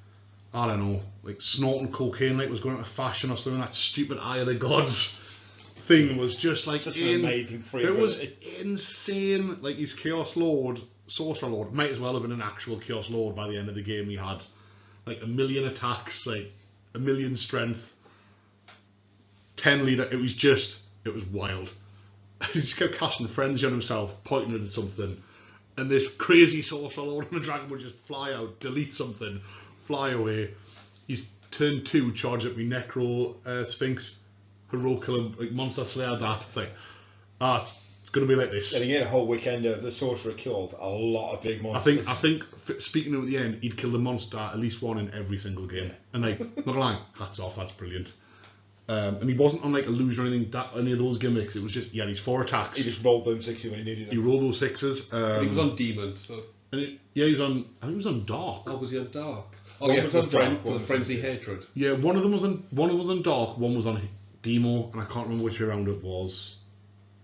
I don't know, like snorting cocaine like was going out of fashion or something. That stupid Eye of the Gods thing was just like Such an amazing free it was ability. insane. Like his Chaos Lord, Sorcerer Lord, might as well have been an actual Chaos Lord by the end of the game. He had like 1 million attacks, like 1 million strength, 10 leader. It was wild. He just kept casting frenzy on himself, pointing at something, and this crazy Sorcerer Lord and the Dragon would just fly out, delete something, fly away. He's turn 2, charge at me Necro Sphinx, Heroic Killer, like Monster Slayer. That it's like, it's gonna be like this. And he had a whole weekend of the Sorcerer killed a lot of big monsters. I think speaking of at the end, he'd kill the monster at least one in every single game, and like, not gonna lie, hats off, that's brilliant. And he wasn't on like a lose or anything, any of those gimmicks. It was just, yeah, he's 4 attacks. He just rolled them 60 when he needed He them. rolled those 6s. He was on Demon, so. He was on. I think he was on Dark. Oh, was he on Dark? Oh, One yeah, was for on Dark, for one the was Frenzy on- Hatred. Yeah, one of them was on Dark. One was on Demo, and I can't remember which way around it was.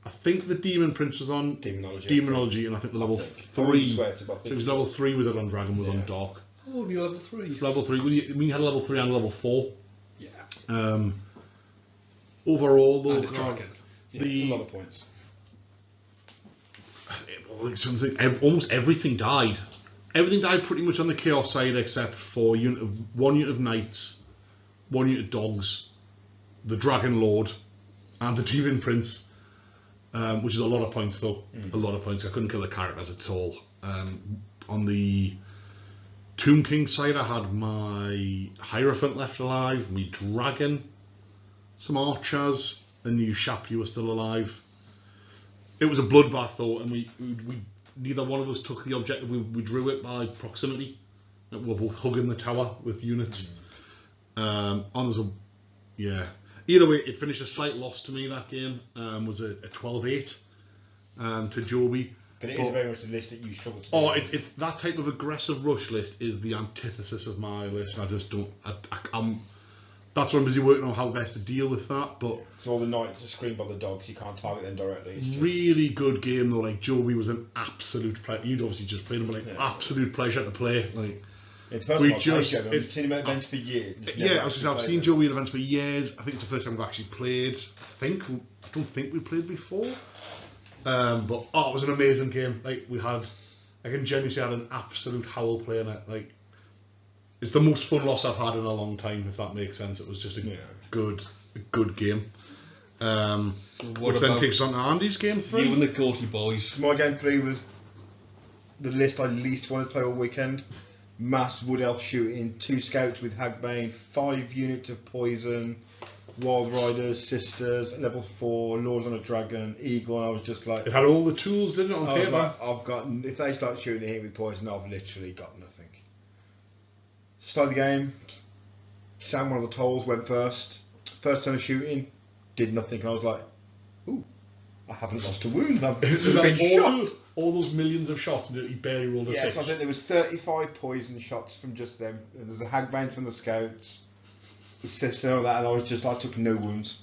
I think the Demon Prince was on Demonology, and I think the level 3. It was level 3 with it on Dragon was on Dark. Oh, only level 3. Level 3. Well, you had a level 3 and level 4. Yeah. Overall, though, And a Dragon. Yeah, it's a lot of points. Almost everything died. Everything died pretty much on the Chaos side, except for one unit of Knights, 1 unit of Dogs, the Dragon Lord, and the Demon Prince, which is a lot of points though. A lot of points. I couldn't kill the characters at all. On the Tomb King side, I had my Hierophant left alive, my Dragon, some Archers, and the Ushapi were still alive. It was a bloodbath though, and we neither one of us took the objective. We drew it by proximity. We were both hugging the tower with units. Either way, it finished a slight loss to me. That game was a 12-8 to Joby. But it is very much a list that you struggle to do. Oh, it's that type of aggressive rush list is the antithesis of my list. I just don't. That's what I'm busy working on, how best to deal with that. But so all the Knights are screened by the Dogs. You can't target them directly. It's just... Really good game though. Like Joby was an absolute pleasure. You'd obviously just played him, but absolute pleasure to play. Like it's the first time I've played I've seen him at events for years. I've seen Joby at events for years. I think it's the first time we've actually played. I don't think we played before. But it was an amazing game. Like I can genuinely say I had an absolute howl playing it. Like it's the most fun loss I've had in a long time, if that makes sense. It was just a good game. Which then takes on to Andy's game 3. You and the Goaty boys. My game 3 was the list I least wanted to play all weekend. Mass Wood Elf shooting, 2 scouts with Hagbane, 5 units of poison, Wild Riders, Sisters, level 4, Lords on a Dragon, Eagle, and I was just like... It had all the tools, didn't it, on paper? Like, if they start shooting here with poison, I've literally got nothing. Started the game, Sam, one of the tolls, went first. First turn of shooting, did nothing, and I was like, ooh, I haven't lost a wound, and I've been shot. All those millions of shots, and he barely rolled a 6. Yes, I think there was 35 poison shots from just them. And there's a Hagbane from the scouts, the sister, and all that, and I took no wounds.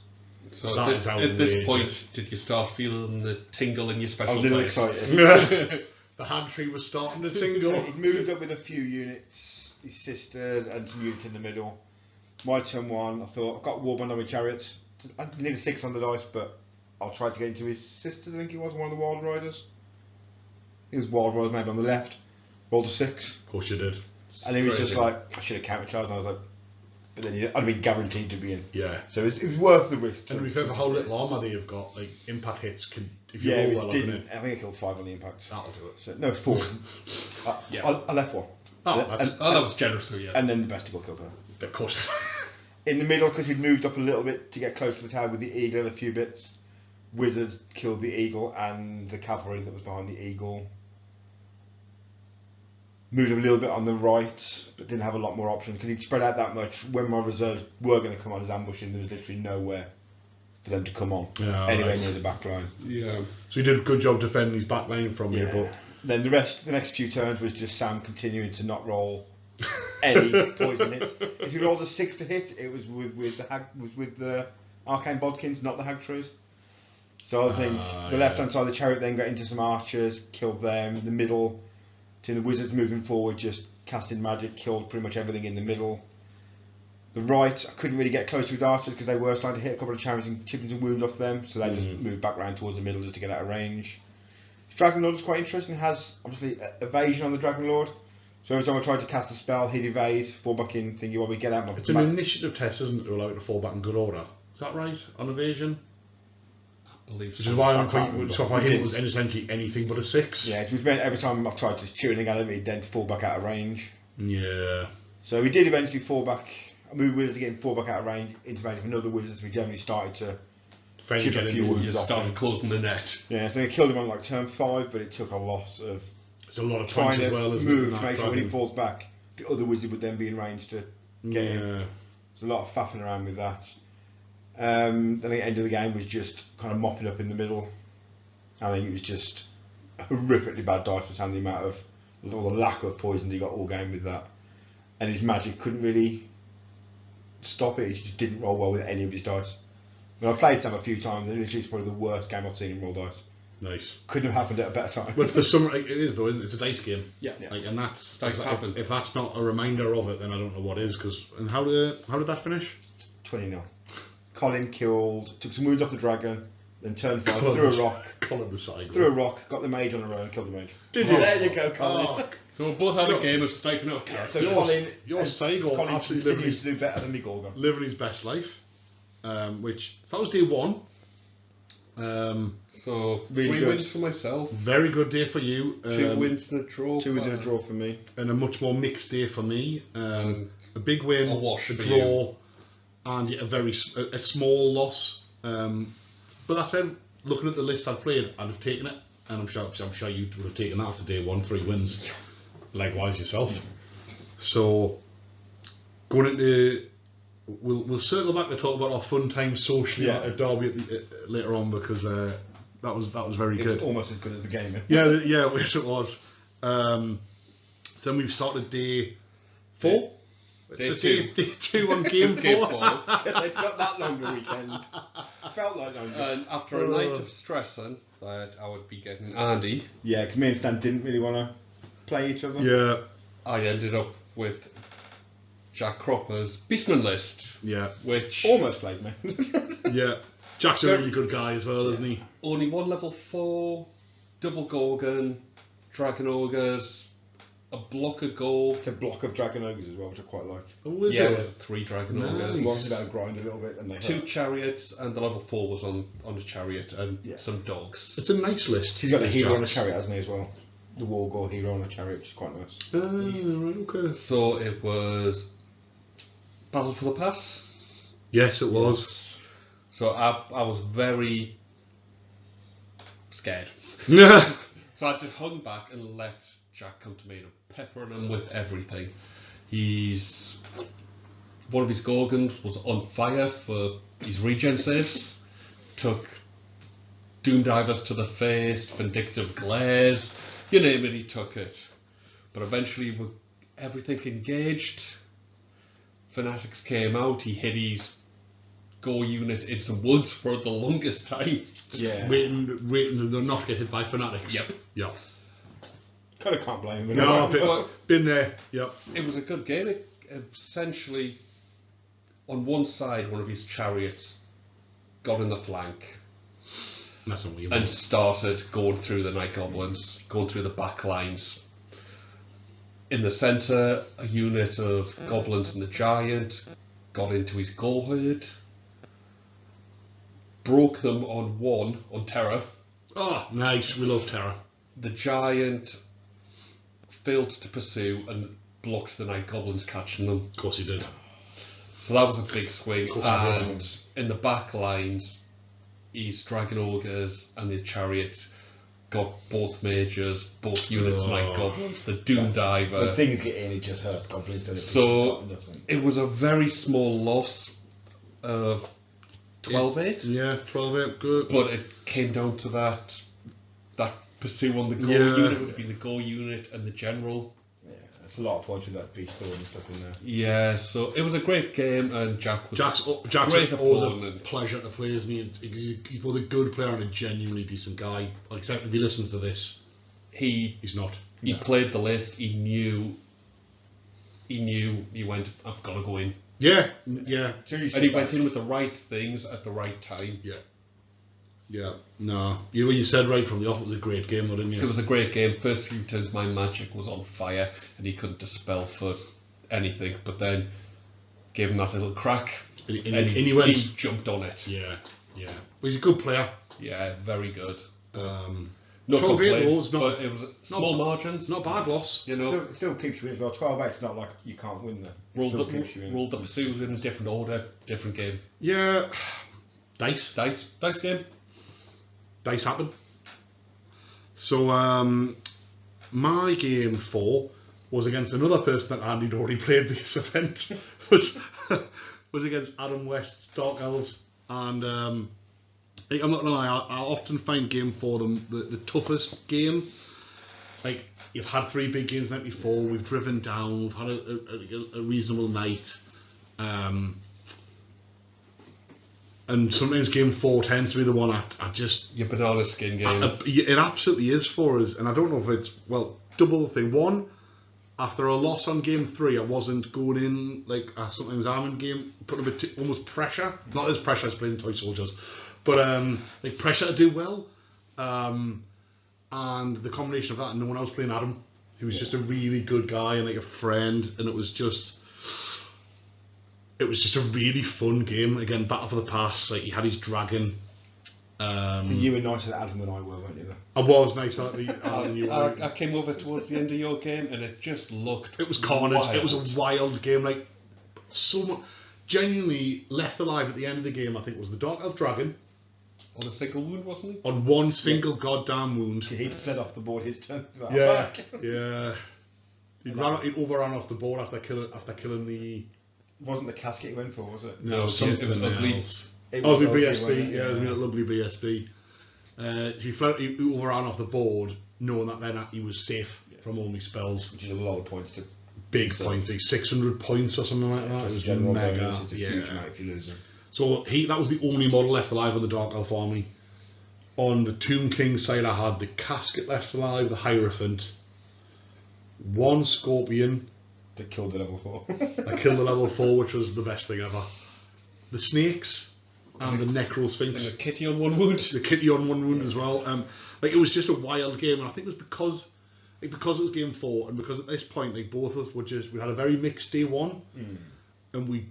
So at this point, did you start feeling the tingle in your special I was a little place? excited. The hand tree was starting to tingle. So he'd moved up with a few units, his sisters, and some units in the middle. My turn 1, I thought, I've got Warband on my chariots. I need a 6 on the dice, but I'll try to get into his sisters, I think he was, one of the Wild Riders. He was Wild Riders maybe on the left. Rolled a 6. Of course you did. And he was just like, I should have counter-charged, and I was like, but then I'd been guaranteed to be in. Yeah. So it was worth the risk. And to be fair, for how little armour they've got, like impact hits can, if you roll well, I think I killed 5 on the impact. That'll do it. So, no, 4. I left 1. That was generous of you. And then the Besticle killed her. Of course. In the middle, because he'd moved up a little bit to get close to the tower with the Eagle and a few bits, Wizards killed the Eagle and the cavalry that was behind the Eagle. Moved up a little bit on the right, but didn't have a lot more options because he'd spread out that much. When my reserves were going to come on as ambushing, there was literally nowhere for them to come on anywhere near the back line. Yeah. So he did a good job defending his back line from you, but then the next few turns was just Sam continuing to not roll any poison hits. If he rolled a 6 to hit, it was with the Arcane Bodkins, not the Hag Trees. So I think the left hand side of the chariot then got into some archers, killed them. The middle, to the wizards moving forward, just casting magic, killed pretty much everything in the middle. The right, I couldn't really get close to his archers because they were starting to hit a couple of chariots and chipping some wounds off them, so they just moved back around towards the middle just to get out of range. Dragon Lord was quite interesting. It has obviously evasion on the Dragon Lord. So every time I tried to cast a spell, he'd evade, fall back in, thinking, well, we get out. It's an initiative test, isn't it, to allow it to fall back in good order? Is that right? On evasion? I believe so. Which is why I'm thinking, so for him it was essentially anything but a 6. Yeah, which meant every time I tried to shoot anything at him, he'd then fall back out of range. Yeah. So we did eventually fall back. I moved wizards again, fall back out of range, into range of another wizards. We generally started to chip a few wounds off. Started closing the net. Yeah, so I killed him on like turn 5, but it took a loss of. It's a lot of trying points to as well, isn't move it? to make sure when he falls back, the other wizard would then be in range to get him. There's a lot of faffing around with that. Then the end of the game was just kind of mopping up in the middle. I think it was just horrifically bad dice for Sam, the amount of, all the lack of poison he got all game with that. And his magic couldn't really stop it, he just didn't roll well with any of his dice. When I played Sam a few times, and it's probably the worst game I've seen in roll dice. Nice. Couldn't have happened at a better time. But for some, it is though, isn't it? It's a dice game. Yeah. Like, and that's Dice happen. if that's not a reminder of it, then I don't know what is. And how did that finish? 20-0. Colin took some wounds off the dragon, then turned 5, Colin threw a the- rock, Colin the Cycle. threw a rock, got the mage on a row and killed the mage. Did you? There you go, Colin. Oh, So we both had a game of sniping out Yeah, cats. so Yours- Colin, yours Saigon Colin absolutely continues to do better than me Gorgon. living his best life. Which that was day one. So Really 3 good. wins for myself, Very good day for you. 2 wins and a draw. 2 wins and a draw for me. And a much more mixed day for me. And A big win, a wash a for draw, and a very a small loss. But that said, looking at the list I've played, I'd have taken it, and I'm sure you would have taken that after day one, 3 wins. Likewise yourself. So going into, we'll circle back to talk about our fun time socially Yeah. at Derby later on, because that was very It good. was almost as good as the game. Yeah, yes it was. So then we've started day 4. Day So 2. Day 2 on game 4. Game 4. It's not that long a weekend. Felt like longer. And after a night of stressing that I would be getting Andy, Yeah, because me and Stan didn't really want to play each other. Yeah, I ended up with Jack Cropper's Beastman list, yeah, which Almost played me. yeah. Jack's a really good guy as well, isn't he? only 1 level 4, double Gorgon, Dragon Ogres, a block of gold. It's a block of Dragon Ogres as well, which I quite like. Oh, is Yeah, it? it was 3 Dragon Nice. Ogres. Ones that grind a little bit and they 2 hurt. chariots, and the level 4 was on a chariot, and Yeah. some dogs. It's a nice list. She's got a hero on a Jack's. chariot, hasn't he, as well? The Wargore hero on a chariot, which is quite nice. Right, okay. So it was Battle for the Pass. Yes, it was. So I was very scared. Yeah. So I just hung back and let Jack come to me and peppering him with everything. One of his Gorgons was on fire for his regen saves. Took Doom Divers to the face, Vindictive Glares, you name it, he took it. But eventually, with everything engaged, Fanatics came out, he hit his Go unit in some woods for the longest time. Yeah. Waiting to not get hit by fanatics. Yep. Yeah. Kind of can't blame him. No, Well- been there. Yep. It was a good game. It essentially, on one side, one of his chariots got in the flank That's what we and want. started going through the Night Goblins, going through the back lines. In the centre, a unit of goblins and the giant got into his Gorherd, broke them on terror. Oh, nice. We love terror. The giant failed to pursue and blocked the Night Goblins catching them. Of course he did. So that was a big swing. Cool. And in the back lines, his Dragon Ogres and the Chariot got both majors, both units, Oh. Night Goblins, the Doom Diver. When things get in, it just hurts goblins, doesn't it? So- Got nothing. It was a very small loss of 12-8, Yeah, 12-8, good. but it came down to that pursue on the Go Yeah. unit would be the Go unit and the General. Yeah, there's a lot of points with that beast door and stuff in there. Yeah, so it was a great game, and Jack was Jack's great always a opponent. pleasure to play, isn't he? He's both a good player and a genuinely decent guy. Except if he listens to this, He he's not. played the list. He knew. He went, I've got to go in, Yeah, yeah, So you and he went in with the right things at the right time. yeah. Yeah, no. You said right from the off, it was a great game, though, didn't you? It was a great game. First few turns, my magic was on fire, and he couldn't dispel for anything. But then gave him that little crack, And and he went. he jumped on it. Yeah, yeah. But he's a good player. Yeah, very good. 12-8 No complaints, though, it's not- but it was small margins. Not a bad loss. You know, Still keeps you in as well. 12-8's not like you can't win there. It rolled still the keeps you in. rolled the pursuit in a different order, different game. Yeah, dice Dice game. happen. So my game 4 was against another person that Andy'd already played this event. was against Adam West's Dark Elves, and I'm not gonna lie, I often find game 4 the toughest game. Like, you've had 3 big games the night before, we've driven down, we've had a reasonable night. and sometimes game 4 tends to be the one I just... Your banana skin game. It absolutely is for us, and I don't know if it's, well, double thing. One, after a loss on game 3, I wasn't going in like sometimes I'm in game, putting a bit almost pressure, not as pressure as playing Toy Soldiers, but like pressure to do well, and the combination of that and no one else playing Adam, who was just a really good guy and like a friend, and it was just a really fun game. Again, Battle for the Past, like he had his dragon. You were nicer at Adam than I were, weren't you? Though? I was nice at the I came over towards the end of your game and it just looked. It was carnage. Wild. It was a wild game. Like so genuinely left alive at the end of the game. I think was the Dark Elf Dragon. On a single wound, wasn't he? On one single goddamn wound. He'd fled off the board his turn. Yeah, yeah. He'd overrun off the board after killing the. Wasn't the casket he went for, was it? No, it was ugly. It was BSB. Yeah, it was a lovely BSB. He overran off the board, knowing that then he was safe from all my spells. Which is a lot of points to. Big points, like 600 points or something like that. It was general mega. bonus, it's a huge amount if you lose him. So that was the only model left alive on the Dark Elf army. On the Tomb King side, I had the Casket left alive, the Hierophant, one Scorpion. That killed the level 4. I killed the level 4, which was the best thing ever. The Snakes and the Necro Sphinx. And the kitty on one wound. The kitty on one wound as well. Like it was just a wild game, and I think it was because it was game 4, and because at this point, like both of us we had a very mixed day 1, and we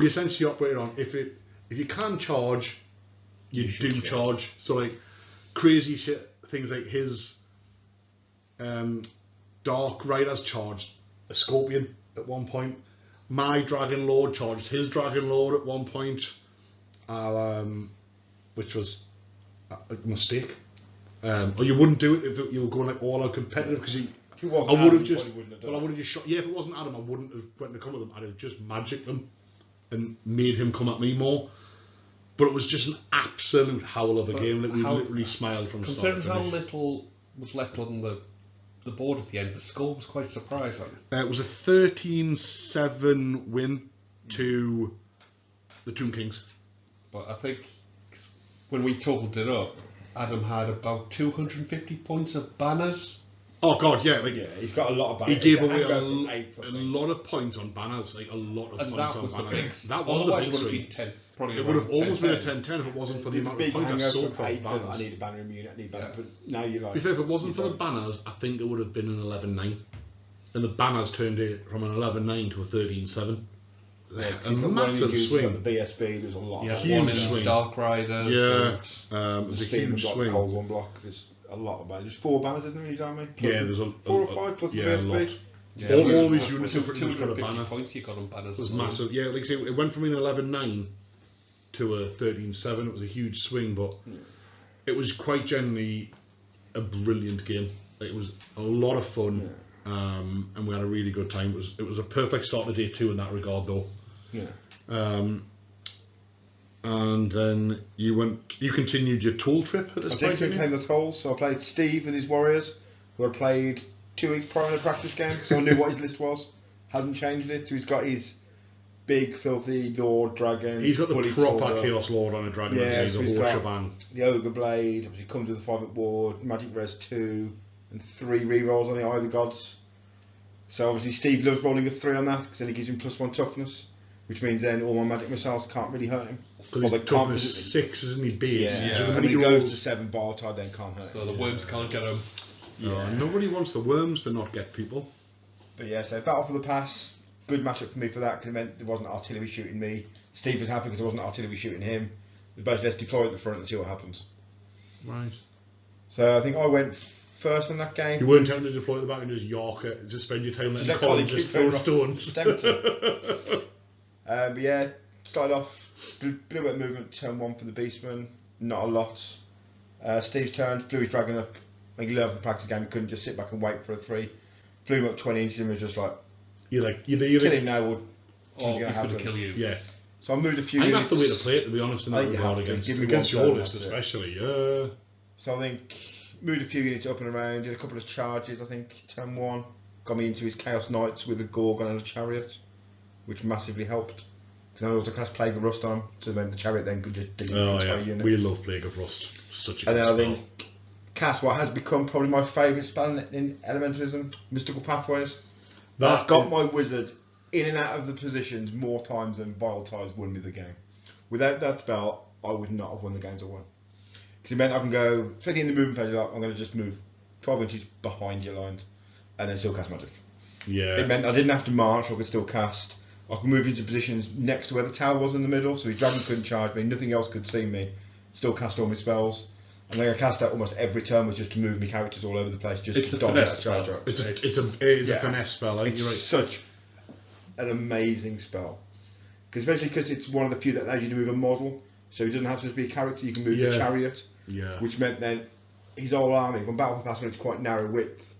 essentially operated on if you can charge, you do charge. So like crazy shit things like his Dark Riders charged a Scorpion at one point. My Dragon Lord charged his Dragon Lord at one point, which was a mistake. Or you wouldn't do it if you were going like all out competitive, because I would have just shot. Yeah, if it wasn't Adam, I wouldn't have went to come with him. I'd have just magicked him and made him come at me more. But it was just an absolute howl of a game that we literally smiled from start to finish. Considering how little was left on the board at the end, the score was quite surprising. It was a 13-7 win to the Tomb Kings. But I think when we totaled it up, Adam had about 250 points of banners. Oh god, yeah, he's got a lot of banners. He gave away a lot of points on banners, like a lot of points on banners. That was Otherwise the big it would have swing. been 10. Probably It would have almost been a 10-10 if it wasn't for the amount of points I sold for banners. I need a banner immunity, I need banner, but now you're like... To be fair, if it wasn't for the banners, I think it would have been an 11-9. And the banners turned it from an 11-9 to a 13-7. A massive swing. The BSB, there's a lot. Yeah, huge one in swing. Dark Riders. Yeah, it was a huge swing. Cold one block. There's a lot of banners. There's 4 banners, isn't there, in his army? Yeah, there's 4 or 5 plus the BSB. A lot. Yeah, all these units have got a 250 banner. points you got on banners. It was massive. Yeah, like I say, it went from an 11-9 to a 13-7. It was a huge swing, but it was quite generally a brilliant game. It was a lot of fun, and we had a really good time. It was a perfect start to day 2 in that regard, though. Yeah. And then you continued your tool trip at this point. I did became the tolls, so I played Steve with his Warriors, who had played 2 weeks prior in a practice game, so I knew what his list was. Hasn't changed it. So he's got his big, filthy Lord Dragon. He's got the proper Chaos Lord on a Dragon. Yeah, he's so a he's whole got shebang. the Ogre Blade, obviously comes with a 5 at board, Magic Res 2, and 3 rerolls on the Eye of the Gods. So obviously Steve loves rolling a 3 on that, because then it gives him +1 toughness, which means then all my magic missiles can't really hurt him. Because he's toughness 6, isn't he, base? Yeah, So and when he he goes rolls to 7 bar tide, then can't hurt So him. the worms can't get him. nobody wants the worms to not get people. But yeah, so Battle for the Pass, good matchup for me for that, because it meant there wasn't artillery shooting me. Steve was happy because there wasn't artillery shooting him. It was basically, let's deploy at the front and see what happens. Right. So I think I went first in that game. You weren't telling to deploy at the back and just york it, just spend your time letting Let Colin Colin just keep throw throwing stones. But yeah, started off, blew a bit of movement, turn 1 for the Beastman, not a lot. Steve's turn, flew his dragon up. I think he loved the practice game, he couldn't just sit back and wait for a 3. Flew him up 20 inches and was just like, You're kill him now or He's going to kill you. Yeah. So I moved a few I think units. that's the way to play it, to be honest, in I that think you regard, have to. against Give me your one turn, list that's it. especially. So I think moved a few units up and around, did a couple of charges, I think, turn 1. Got me into his Chaos Knights with a Gorgon and a Chariot, which massively helped. Because I also cast Plague of Rust on him, so then the chariot then could just delete the Oh entire yeah, unit. we love Plague of Rust. Such a And good then I spell. think cast what has become probably my favourite spell in Elementalism, Mystical Pathways. That's got my wizard in and out of the positions more times than Vile Ties won me the game. Without that spell, I would not have won the games I won. Because it meant I can go, especially in the movement phase, I'm going to just move 12 inches behind your lines and then still cast magic. Yeah. It meant I didn't have to march, I could still cast. I could move into positions next to where the tower was in the middle, so his dragon couldn't charge me, nothing else could see me, still cast all my spells. And then I cast out almost every turn was just to move my characters all over the place, just It's to a dodge finesse that charge spell. up. It is a finesse spell. I think It's you're right. such an amazing spell. Especially because it's one of the few that allows you to move a model, so it doesn't have to just be a character, you can move the chariot. Yeah. Which meant then his whole army, from Battle Pass when it's quite narrow width,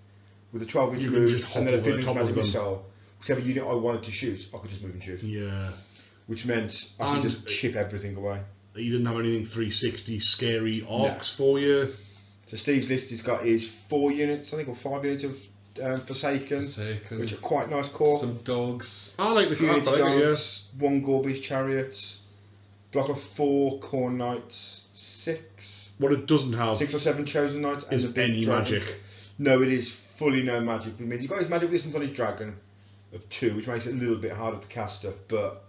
with a 12 inch You can move just hop and then a over the 15 top inch of magic them. missile, whichever unit I wanted to shoot, I could just move and shoot. Yeah. Which meant I And could just chip everything away. You didn't have anything 360 scary arcs for you. So Steve's list has got his 4 units, I think, or 5 units of Forsaken, which are quite nice core. Some dogs. I like A the few crap. units I of like it, yeah. dogs, 1 Gorby's chariot, block of 4 Corn Knights, 6 What it doesn't have or 7 Chosen Knights, and is the big any dragon. magic. No, it is fully no magic. Which means he's got his magic distance on his dragon of 2, which makes it a little bit harder to cast stuff, but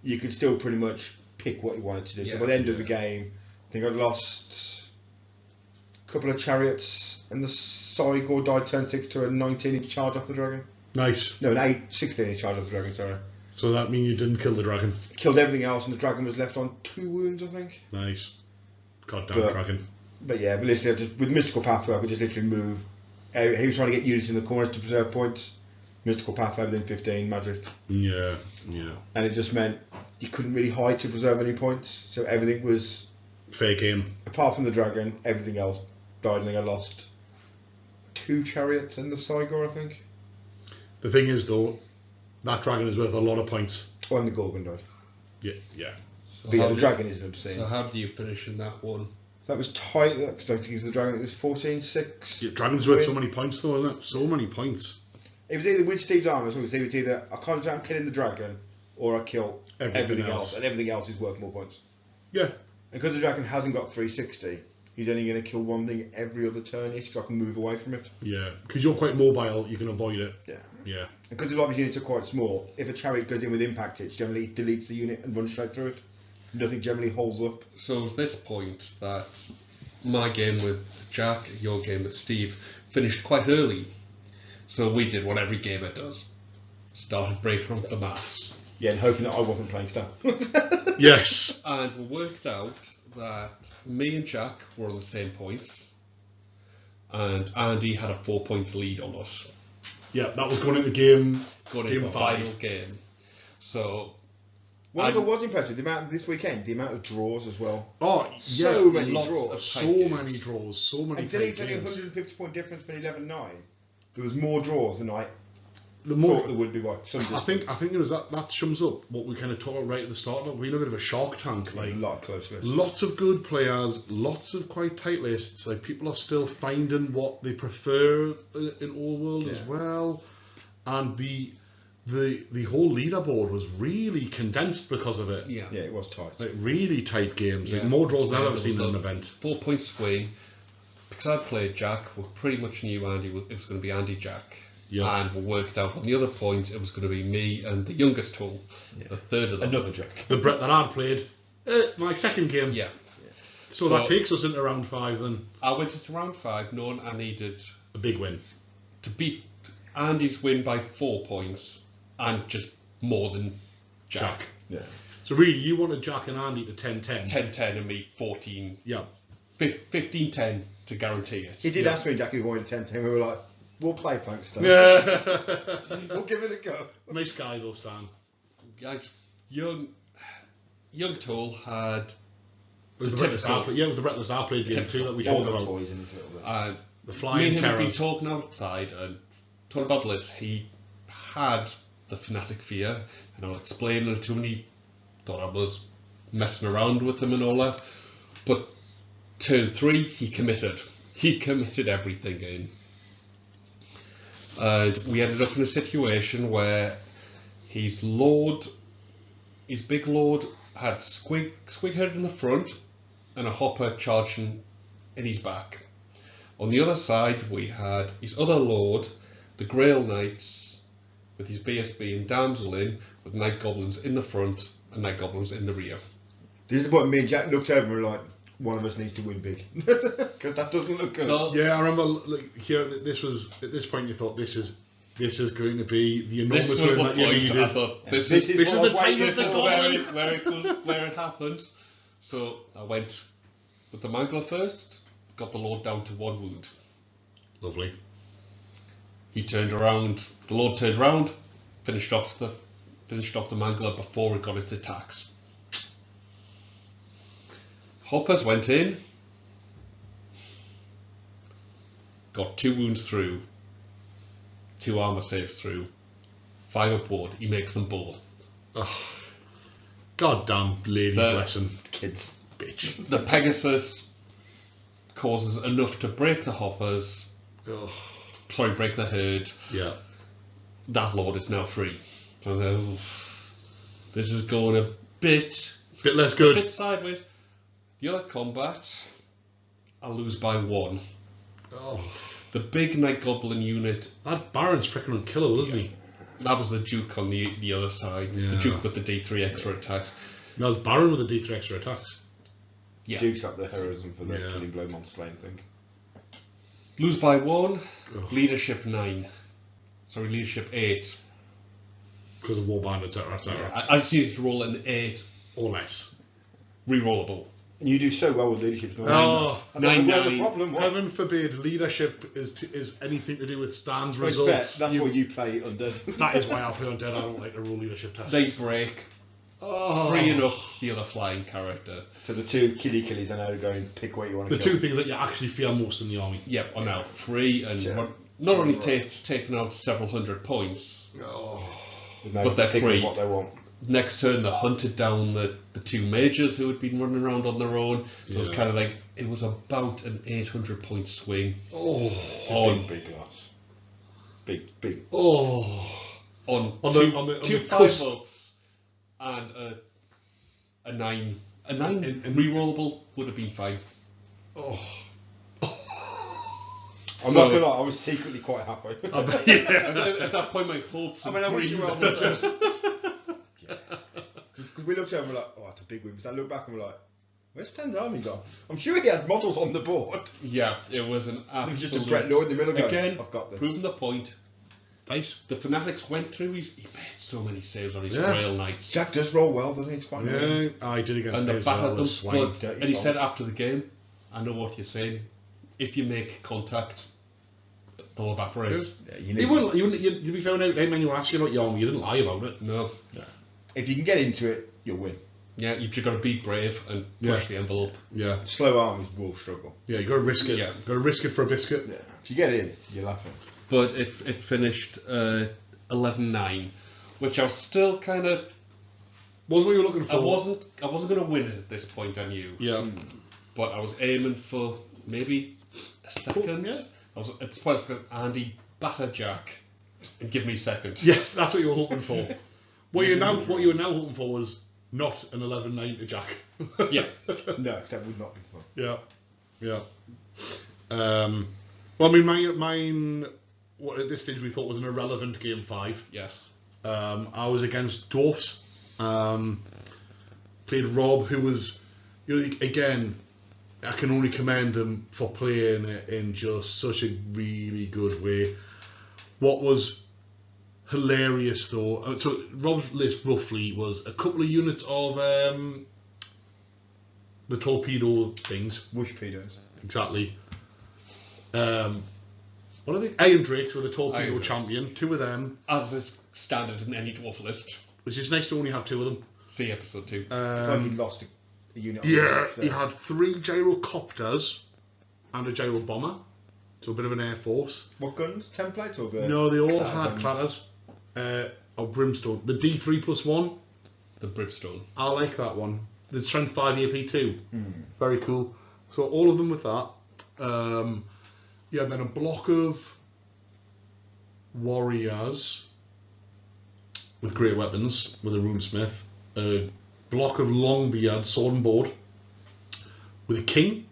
you can still pretty much pick what you wanted to do. So by the end of the game, I think I lost a couple of chariots, and the Cygor died turn 6 to a 19-inch charge off the dragon. Nice. No, an 16-inch charge off the dragon, sorry. So that means you didn't kill the dragon. Killed everything else, and the dragon was left on 2 wounds, I think. Nice. Goddamn dragon. But yeah, but literally, just, with Mystical Pathway, I could just literally move. He was trying to get units in the corners to preserve points. Mystical Pathway within 15, magic. Yeah, yeah. And it just meant you couldn't really hide to preserve any points. So everything was, Fair game. apart from the dragon, everything else died. And I lost 2 chariots and the Cygor, I think. The thing is, though, that dragon is worth a lot of points. Oh, and the Gorgon died. Yeah, yeah. So But yeah, how the did- dragon is obscene. So how did you finish in that one? That was tight. Because I think it was the dragon. It was 14-6. Yeah, dragon's worth so many points, though, isn't it? So many points. It was either with Steve's armor, so it was either I concentrate on killing the dragon, or I kill everything else, and everything else is worth more points. Yeah. And because the dragon hasn't got 360, he's only going to kill one thing every other turn-ish, so I can move away from it. Yeah. Because you're quite mobile, you can avoid it. Yeah. Yeah. And because a lot of his units are quite small, if a chariot goes in with impact hits, generally deletes the unit and runs straight through it. Nothing generally holds up. So it was this point that my game with Jack, your game with Steve, finished quite early. So we did what every gamer does. Started breaking up the maths. Yeah, and hoping that I wasn't playing stuff. Yes. And we worked out that me and Jack were on the same points. And Andy had a 4-point lead on us. Yeah, that was going into game. Going Game into the 5. final game. So What I was impressed with, the amount this weekend, the amount of draws as well. Oh, yeah. So many lots draws. of So tight games. many draws, so many And today tight it's only a games. 150 point difference for 11-9. There was more draws than I The thought more, there would be by some I think it was that sums up what we kind of talked about right at the start. We're in a bit of a shark tank. Like a lot of close lists. lots of good players, lots of quite tight lists. Like people are still finding what they prefer in all world as well, and the whole leaderboard was really condensed because of it. yeah. Yeah, it was tight. Like really tight games, like Yeah. more draws than I've So ever there seen in was an a event. 4-point swing. Because I played Jack, we pretty much knew Andy it was going to be Andy Jack. Yeah. And we worked out on the other points it was going to be me and the youngest tool, the third of them. Another Jack. The Brett that I'd played, my second game. Yeah. So that takes us into round 5 then. I went into round 5 knowing I needed A big win. to beat Andy's win by 4 points and just more than Jack. Yeah. So really, you wanted Jack and Andy to 10-10. 10-10 and me 14, Yeah. 15-10 to guarantee it. He did ask me, Jack, if he wanted 10-10. We were like, we'll play, thanks, Stan. We'll give it a go. Nice guy though, Stan. Guys, young tool had It was the The Bretless typical- Arcade. Yeah, it was the Bretless Arcade game too that we All talked the about. toys in his little bit. The me flying and him had been terrors. talking outside and talking about the list. He had the fanatic fear, and I was explaining it to him. And he thought I was messing around with him and all that. But turn 3, he committed. He committed everything in. And we ended up in a situation where his Lord his big lord had Squighead in the front and a hopper charging in his back. On the other side, we had his other lord, the Grail Knights, with his BSB and Damsel in, with Night Goblins in the front and Night Goblins in the rear. This is what me and Jack looked over and were like, one of us needs to win big. Because that doesn't look good. So, Yeah, I remember here. This was at this point you thought this is going to be the enormous this was win the that you point. needed. I thought, this This is is the what I was time waiting of the for. goal. where it happened. So I went with the Mangler first, got the Lord down to 1 wound. Lovely. He turned around, the Lord turned around, finished off the Mangler before it got its attacks. Hoppers went in, got 2 wounds through, 2 armour saves through, 5 upward, he makes them both. Oh, goddamn lady blessing Kids. bitch. The Pegasus causes enough to break the Hoppers, Oh, break the herd. yeah. That Lord is now free. So this is going a bit Bit good. bit sideways. The other combat, I lose by 1. Oh, The big Night Goblin unit, that Baron's freaking unkillable, isn't he? that was the Duke on the other side. Yeah. The Duke with the D3 extra attacks. No, it's Baron with the D3 extra attacks. Yeah. Duke's got the heroism for the Yeah. killing blow monster lane thing. Lose by 1. Ugh. Leadership 9. Sorry, leadership 8. Because of Warband, etc., etc. I just needed to roll an 8. Or less. Rerollable. And you do so well with leadership. Oh, I don't know where the 9-9. problem was. heaven forbid leadership is anything to do with Stan's I results. expect that's why you play Undead. That is why I play Undead. I don't like to roll leadership tests. They break, oh. freeing up the other flying character. So the 2 killies are now going pick where you want to The kill. 2 things that you actually fear most in the army. Yep, are now free and Yeah. not only taking out several hundred points. Oh. No, but they're picking free. what they want. Next turn, they hunted down the 2 mages who had been running around on their own. So it was Yeah. kind of like, it was about an 800 point swing Oh. It's a on big glass. Big. Oh. on On two, the- on the- on two the 5 cusp. ups and a 9. A 9 And- rerollable would have been fine. Oh. I'm So- not gonna lie, I was secretly quite happy. Yeah. At that point, my hopes I and mean, I went dreams to were just... Because we looked over and we're like, oh, that's a big win. But I look back and we're like, where's Stan's army gone? I'm sure he had models on the board. Yeah, it was an There was absolute... just a Brett Lord in the middle going, Again, I've got this. proving the point. Nice. The Fanatics went through he made so many saves on his Yeah. Grail Knights. Jack does roll well, doesn't he? It's quite nice. Yeah, I did against And me the as battered well. them, The swine. but, dirty and he Tom. said after the game, I know what you're saying. If you make contact, they'll evaporate. Yeah, you You need wouldn't. You'd be found out when you were asking about your army. You didn't lie about it. No. if you can get into it, you'll win. Yeah, you've just got to be brave and push Yeah. the envelope. Yeah. Slow armies will struggle. Yeah. You got to risk it. Yeah. Got to risk it for a biscuit. Yeah. If you get in, you're laughing. But it finished 11-9, which I was still kind of... Wasn't what you were looking for. I wasn't going to win at this point, I knew. Yeah. But I was aiming for maybe a second. Yeah. It's supposed to Andy batter Jack and give me second. Yes, that's what you were hoping for. What you were now hoping for was not an 11-9 to Jack. Yeah. No, because that would not be fun. Yeah. Yeah. Well, I mean, mine. What at this stage we thought was an irrelevant game 5. Yes. I was against Dwarfs. Played Rob, who was, again, I can only commend him for playing it in just such a really good way. What was hilarious though, so Rob's list roughly was a couple of units of the torpedo things. Whoosh pedos. Exactly. What are they? Iron Drakes were the torpedo Iron Drakes. champion. 2 of them. As is standard in any dwarf list. Which is nice to only have 2 of them. See episode 2. Like he lost a unit. on Yeah, the left he there. had 3 gyrocopters and a gyro bomber, so a bit of an air force. What guns? Templates or the? No, they all Clatters. had clatters. Or brimstone. The D3+1, The Brimstone. I like that one. The strength 5 AP2, very cool. So all of them with that. Yeah, then a block of warriors with great weapons with a runesmith. a block of Longbeard sword and board with a king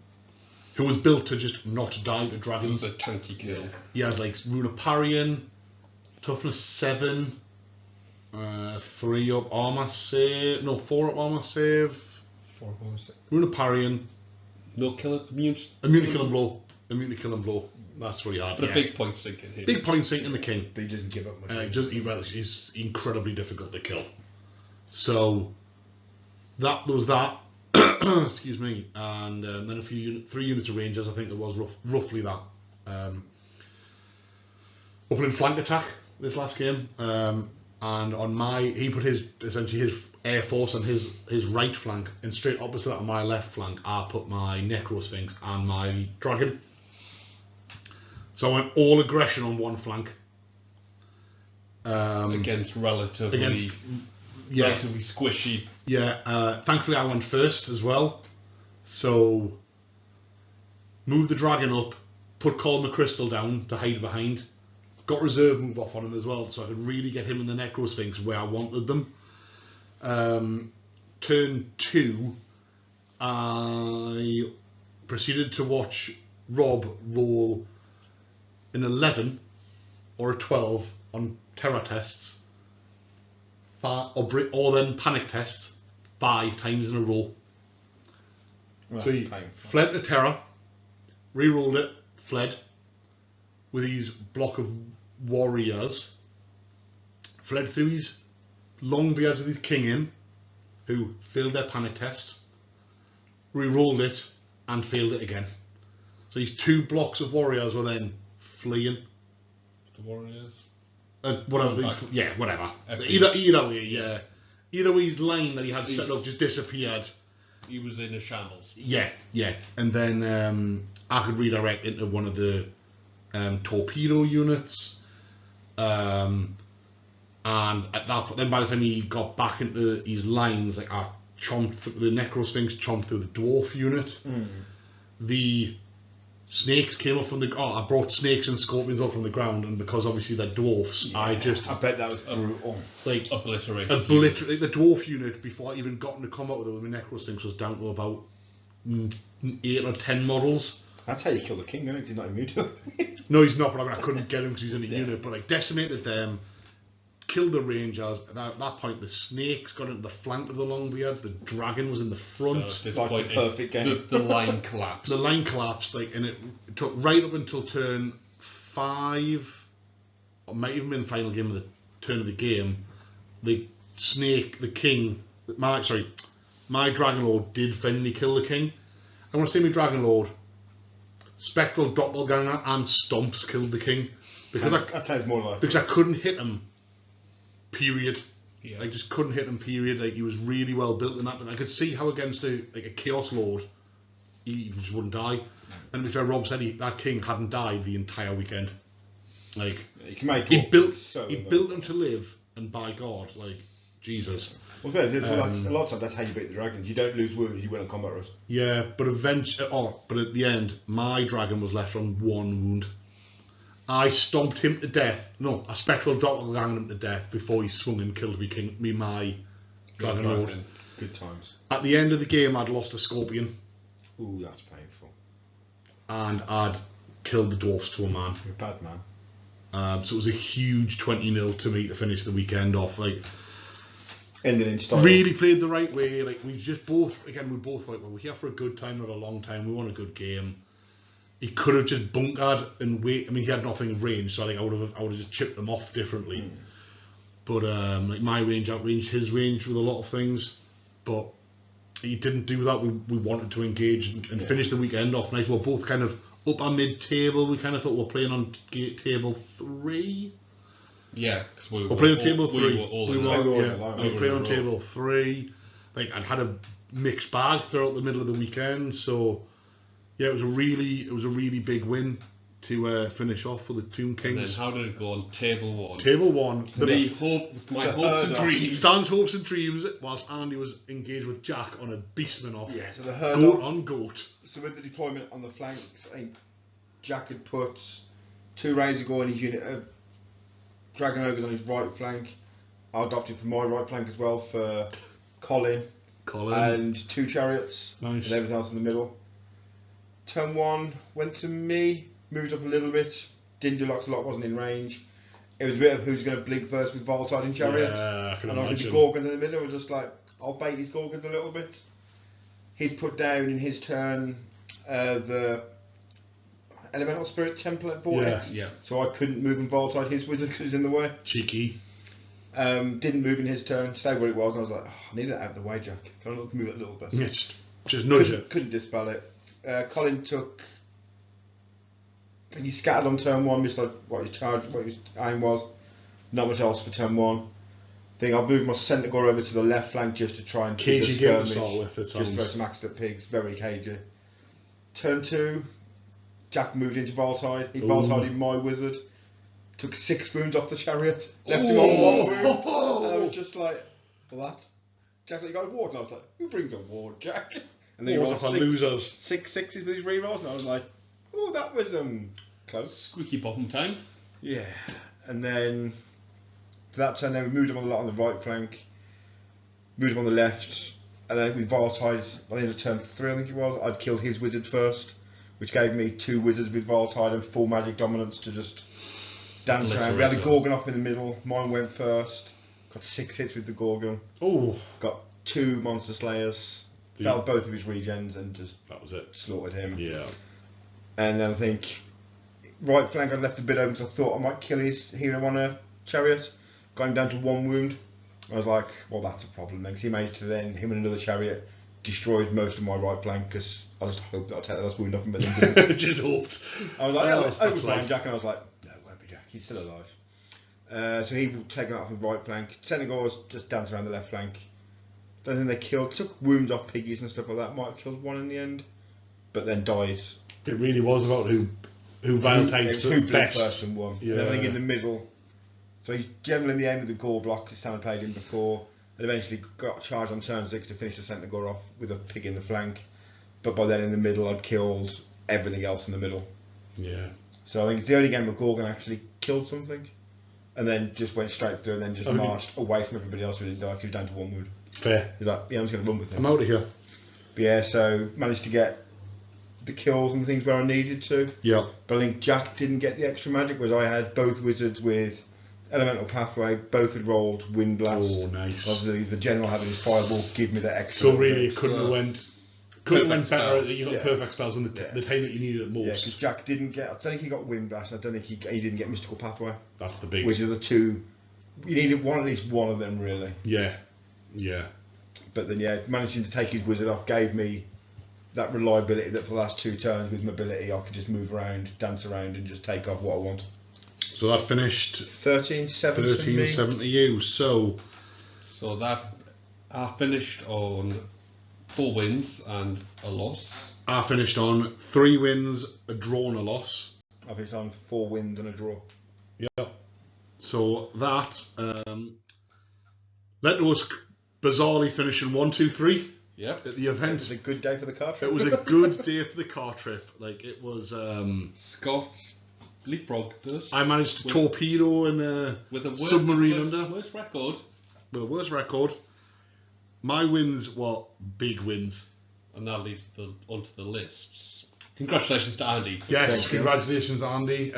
who was built to just not die to It dragons. was a tanky kill. He has like rune of parrying, toughness 7, 3 up armor save, no 4 up armor save, 4 bonus. rune of parrying, No kill, immune immune to kill and blow, immune to kill and blow. That's what he had. But yeah. a big point sink in here. Big point sink in the king. But he doesn't give up much. He's incredibly difficult to kill. So that there was that. Excuse me, and then 3 units of rangers. I think it was roughly that. Opening flank attack this last game, and on he put essentially his air force on his right flank, and straight opposite that on my left flank, I put my Necro Sphinx and my dragon. So I went all aggression on one flank. Against relatively squishy. Yeah, thankfully I went first as well. So moved the dragon up, put Colin McChrystal down to hide behind. Got reserve move off on him as well, so I could really get him and the Necro Sphinx where I wanted them. Turn 2, I proceeded to watch Rob roll an 11 or a 12 on terror tests, or then panic tests 5 times in a row. Well, So he painful. fled to terror, re-rolled it, fled with his block of warriors, fled through his Longbeards with his king in, who failed their panic test, re-rolled it and failed it again. So these 2 blocks of warriors were then fleeing. The Warriors. Whatever. Back. Yeah, whatever. FB. Either way, yeah. Either way, his line that he had set up just disappeared. He was in a shambles. Yeah. And then I could redirect into one of the torpedo units. And at that point, then by the time he got back into his lines, like I chomped the Necro Sphinx chomped through the dwarf unit. The snakes came up from the. I brought snakes and scorpions up from the ground, and because obviously they're dwarfs, Yeah, I just I bet that was brutal. like Obliterated. the dwarf unit before I even got into combat with it with my Necro Sphinx was down to about 8 or 10 models. That's how you kill the king, isn't it? 'Cause he's not immune to it. No, he's not, but I mean I couldn't get him because he's in the unit. But like decimated them, killed the rangers. And at that point, the snakes got into the flank of the Longbeard. The dragon was in the front. So at this Like point, the perfect game. The line collapsed. The line collapsed, like, and it took right up until turn 5, or might even been the final game of the turn of the game. The snake, the king, my Dragon Lord did finally kill the king. I want to say my Dragon Lord, Spectral Doppelganger and Stomps killed the king because That sounds more like I couldn't hit him. Period. Yeah. I just couldn't hit him. Period. Like he was really well built in that, and I could see how against a Chaos Lord, he just wouldn't die. And to be fair, Rob said that king hadn't died the entire weekend. Like you can make he it built so him to live, and by God, like Jesus. Well, that's, a lot of times that's how you beat the dragons. You don't lose wounds, you win on combat rush. Yeah, but eventually, but at the end, my dragon was left on 1 wound. I stomped him to death. No, a Spectral Doppelganger him to death before he swung and killed my Dragon Lord. Good times. At the end of the game, I'd lost a Scorpion, Ooh, that's painful. and I'd killed the dwarfs to a man. You're a bad man. So it was a huge 20-0 to me to finish the weekend off. Like, Ending in style. really played the right way. Like we both like, well, we're here for a good time, not a long time. We want a good game. He could have just bunkered and wait. I mean, he had nothing in range, so I think I would have just chipped them off differently. But like my range outranged his range with a lot of things, but he didn't do that. We wanted to engage and finish the weekend off nice. We're both kind of up our mid-table. We kind of thought we're playing on table 3. Yeah, because we We're playing on table 3. We were all we in were, line. yeah, We we were were playing in on a row. table 3. Like I'd had a mixed bag throughout the middle of the weekend, so yeah, it was a really big win to finish off for the Tomb And then Kings. how did it go on table 1? Table 1. My hopes and dreams. Stan's hopes and dreams, whilst Andy was engaged with Jack on a beastman off. Yeah, so the Goat hurdle. on goat. So with the deployment on the flanks, I think Jack had put 2 Razor Gore in his unit of Dragon Ogres on his right flank. I adopted for my right flank as well for Colin, Colin. and 2 chariots, Nice. and everything else in the middle. Turn 1 went to me, moved up a little bit, didn't do lots a lot, wasn't in range. It was a bit of who's going to blink first with Voltide and chariots. Yeah, I can and obviously imagine. the Gorgons in the middle were just like, I'll bait his Gorgons a little bit. He'd put down in his turn the Elemental Spirit Template Vortex. Yeah. So I couldn't move and Voltide his wizard because it was in the way. Cheeky. Didn't move in his turn, stayed where it was, and I was like, I need it out of the way, Jack. Can I not move it a little bit? Yeah, just nudge it. Couldn't dispel it. Colin took. He scattered on turn 1, missed what his aim was. Not much else for turn 1. I'll move my centre gore over to the left flank just to try and keep Cagey the game to skirmish. start with, it Just sounds. throw some axed at pigs, very cagey. Turn 2, Jack moved into Voltide. He Voltide in my wizard. Took 6 wounds off the chariot. Left him on 1 wound. And I was just like, well, that. Jack's like, you got a ward? And I was like, who brings a ward, Jack? And then he rolled Wars for losers. 6 sixes with his rerolls, and I was like, oh, that was close. Squeaky bottom time. Yeah. And then to that turn, then we moved him on the lot on the right flank, moved him on the left, and then with Voltide, by the end of turn 3, I think it was, I'd killed his wizard first, which gave me 2 wizards with Voltide and full magic dominance to just dance around. We had a Gorgon off in the middle. Mine went first. Got 6 hits with the Gorgon. Oh, Got 2 Monster Slayers. Felled both of his regens and just that was it. slaughtered him. Yeah. And then I think right flank I left a bit open because I thought I might kill his hero on a chariot. Got him down to 1 wound. I was like, well, that's a problem then, because he managed to then, him and another chariot, destroyed most of my right flank because I just hoped that I'd take the last wound off him, but then didn't. Just hoped. I was like, Well, oh, that's over time, life. Jack, and I was like, no, it won't be Jack, he's still alive. So he was taken off the right flank. Senegals just danced around the left flank. Don't think they killed, took wounds off piggies and stuff like that, might have killed 1 in the end, but then died. It really was about who Vile takes Who blew best. first and won. Yeah. And everything in the middle. So he's generally in the aim of the gore block, his time played him before, and eventually got charged on turn 6 to finish the centre gore off with a pig in the flank. But by then in the middle I'd killed everything else in the middle. Yeah. So I think it's the only game where Gorgon actually killed something, and then just went straight through and then just marched away from everybody else who didn't die. He was down to 1 wound. Fair. He's like, yeah, I'm just going to run with him. I'm out of here. But yeah, so managed to get the kills and things where I needed to. Yeah. But I think Jack didn't get the extra magic, whereas I had both wizards with Elemental Pathway, both had rolled Wind Blast. Oh, nice. Obviously, the general having his Fireball give me that extra. So really, it couldn't have went. Couldn't have went better. spells. You got Yeah. perfect spells on the time that you needed it Yeah, most. because Jack didn't get. I don't think he got Wind Blast. I don't think he didn't get Mystical Pathway, That's the big. which are the 2. You needed at least one of them, really. Yeah. Yeah. But then, yeah, managing to take his wizard off gave me that reliability that for the last 2 turns with mobility, I could just move around, dance around, and just take off what I want. So that finished 13-7 to me. 13-7 to you. So that I finished on 4 wins and a loss. I finished on 3 wins, a draw and a loss. I finished on 4 wins and a draw. Yeah. So that led to us bizarrely finishing 1-2-3 Yep. at the It event. was a good day for the car trip. It was a good day for the car trip. Like it was. Scott leapfrogged us I managed to With- torpedo and with a submarine under worst record. with a worse record. My wins were big wins. And that leads onto the lists. Congratulations to Andy. Yes, Thank you. congratulations, Andy.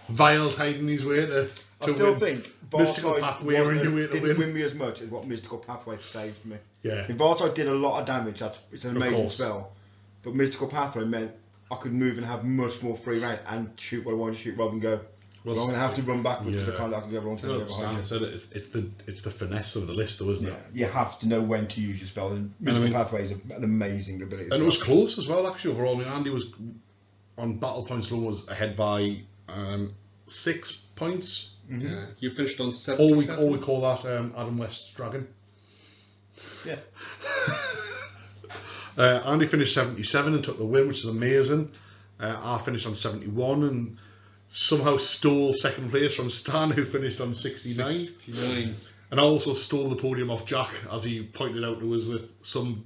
Vile hiding his way to I still win. think Mystical Bartide Pathway were in your way to didn't win. win me as much as what Mystical Pathway saved me. Yeah. If Bartide did a lot of damage, it's an amazing course. spell. But Mystical Pathway meant I could move and have much more free reign and shoot what I wanted to shoot rather than go, well, I'm going to have to run backwards because I can't actually everyone's going to go behind Stan you. said it's the finesse of the list, though, isn't Yeah, it? you have to know when to use your spell, and Mystical Pathway is an amazing ability. And it was close as well, actually. Overall, I mean, Andy was on battle points alone was ahead by 6 points. Yeah. You finished on All 77. we call that Adam West's dragon. Yeah. Andy finished 77 and took the win, which is amazing. I finished on 71 and somehow stole second place from Stan, who finished on 69. 69. And I also stole the podium off Jack, as he pointed out to us with some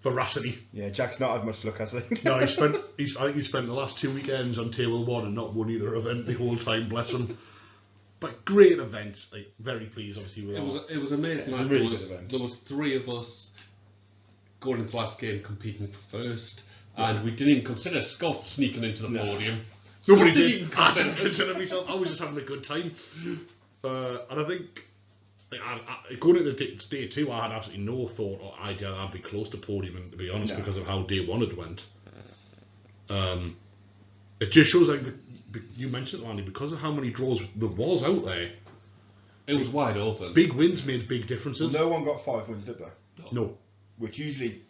veracity. Yeah, Jack's not had much luck, has he? No, I think he spent the last 2 weekends on table 1 and not won either event the whole time, bless him. But great event, like very pleased obviously with It was amazing. Yeah, it was a really good event. There was 3 of us going into the last game competing for first, and we didn't even consider Scott sneaking into the podium. Nobody Scott did. even I didn't consider myself. I was just having a good time, and I think going into day 2, I had absolutely no thought or idea I'd be close to podium, and to be honest, because of how day 1 had went. It just shows, like you mentioned it, Lanny, because of how many draws there was out there. It was wide open. Big wins made big differences. No one got 5 wins, did they? No. Which usually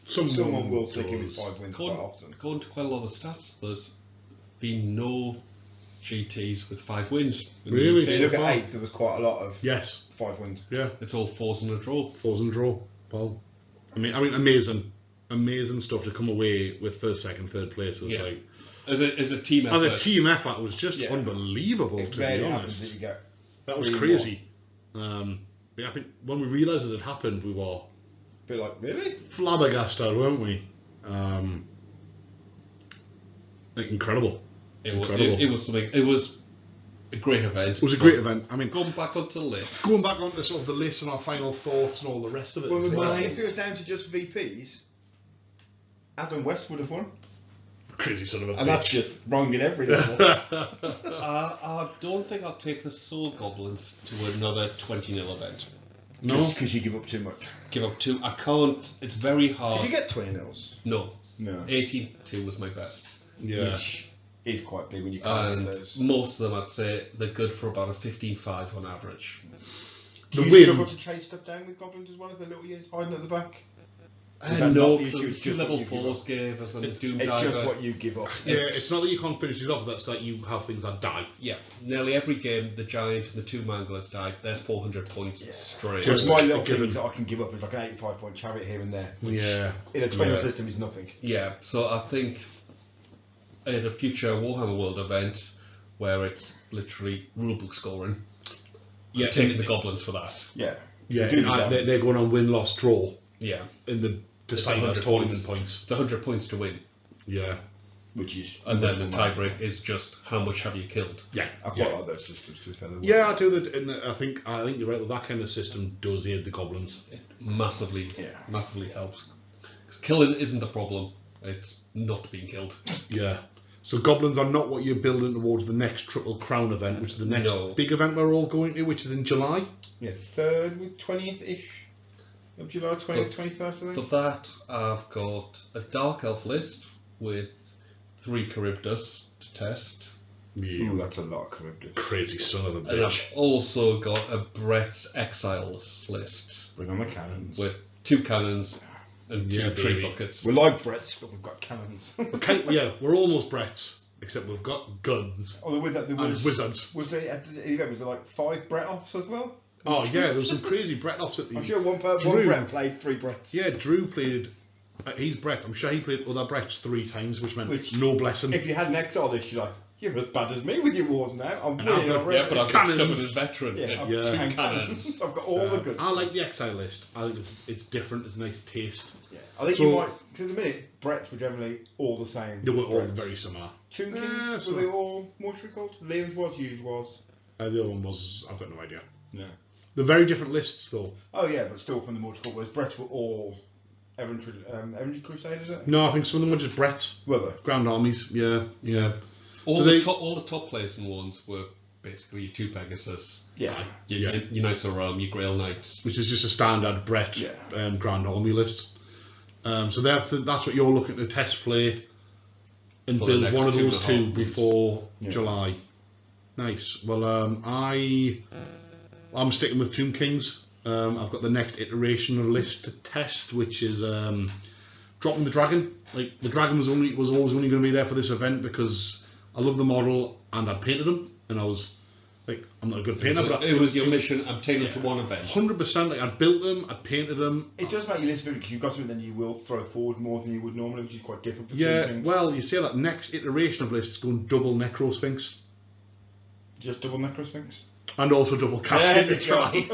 Someone will stick in with 5 wins quite often. According to quite a lot of stats, there's been no GTs with 5 wins. Really? If you look at 8, there was quite a lot of 5 wins. Yeah. It's all 4s and a draw. 4s and a draw. Well, I mean, amazing stuff to come away with first, second, third place. It's like as a team effort. As a team effort, it was just unbelievable. It to rarely be happens honest, that you get that was 3 crazy. I think when we realised it had happened, we were a bit like, really? flabbergasted, weren't we? Like, incredible. It was something. It was a great event. It was a great event. I mean, going back onto the list. Going back onto sort of the list and our final thoughts and all the rest of it. Well, if it was down to just VPs, Adam West would have won. Crazy son of a bitch. And that's just wrong in every level. I don't think I'll take the Soul Goblins to another 20-0 event. No, because you give up too much. Give up 2. I can't. It's very hard. Did you get 20 nils? No. 18-2 was my best. Yeah. Which is quite big when you can't get And those. most of them, I'd say, they're good for about a 15-5 on average. Do you win- struggle to chase stuff down with goblins as well if they're little units hiding at the back? Is that No, not the because issue, it it's was 2 just what level you give 4s up? gave us and Doom It's Diver. just what you give up. Yeah, it's not that you can't finish these off, that's that you have things that die. Yeah, nearly every game, the Giant and the 2 Manglers died. There's 400 points straight. Just my little given. things that I can give up is like an 85-point chariot here and there. Which Yeah. in a 20 system is nothing. Yeah, so I think at a future Warhammer World event where it's literally rulebook scoring, you're taking the goblins for that. Yeah. Yeah, Do the and damage. they're going on win, loss, draw Yeah, in the decided 100 tournament points. it's 100 points to win, Yeah. Which is. and then the tiebreak is just how much have you killed. Yeah. I quite like those systems to be fair. Yeah, I do that, and I think you're right. That kind of system does aid the goblins. It massively helps. 'Cause killing isn't the problem; it's not being killed. Yeah. So goblins are not what you're building towards the next Triple Crown event, which is the next big event we're all going to, which is in July. Yeah, 3rd with 20th-ish of July, 20th, 21st, I think. For that, I've got a Dark Elf list with 3 Charybdis to test. Yeah. Ooh, that's a lot of Charybdis. Crazy son of a And I've bitch. also got a Brett's Exiles list Bring on the cannons. with 2 cannons and 2 tree baby. buckets. We're like Brett's, but we've got cannons. Yeah, we're almost Bretts, except we've got guns Although with that, there and was wizards. Was there at the event? Was there like 5 Brett offs as well? Oh yeah, there was some crazy Brett offs at the. I'm sure one Drew. Brett played 3 Bretts. Yeah, Drew played. He's Brett. I'm sure he played other Bretts 3 times, which meant Which- no blessing. If you had an exile list, you're like, you're as bad as me with your wars now. I'm And I've winning got- already. Yeah, but I've got Cannons. stubborn as veteran. Yeah, I've Yeah. 10 Cannons. cannons. I've got all the good. I like the Exile list. I think it's different. It's a nice taste. Yeah. I think So- you might. To the minute, Bretts were generally all the same. They were all Bretts. very similar. Chunkins, so- were they all mortuary called? Liam's was, used was. The other one was I've got no idea. No. They're very different lists though. Oh yeah, but still from the mortuary cult, whereas Bretts were all Errantry Crusade, is it? No, I think some of them were just Bretts. Were they? Grand armies. Yeah, yeah. All Do the they- top placing ones were basically your 2 Pegasus. Yeah. Your Knights of Rome, your Grail Knights. Which is just a standard Brett Yeah. Grand Army list. So that's what you're looking to test play and For the build next one of those 2.5 two months. before Yeah. July. Nice. Well, I'm sticking with Tomb Kings. I've got the next iteration of the list to test, which is dropping the dragon. Like the dragon was always only going to be there for this event because I love the model and I painted them, and I was like, I'm not a good painter, but It was your mission. I'm taking it to one event. 100%. Like I built them, I painted them. It does make you list because you've got something then you will throw forward more than you would normally, which is quite different for Yeah, two things. well, you see that next iteration of lists going double Necro Sphinx Just double Necrosphinx. and also double Casket to try.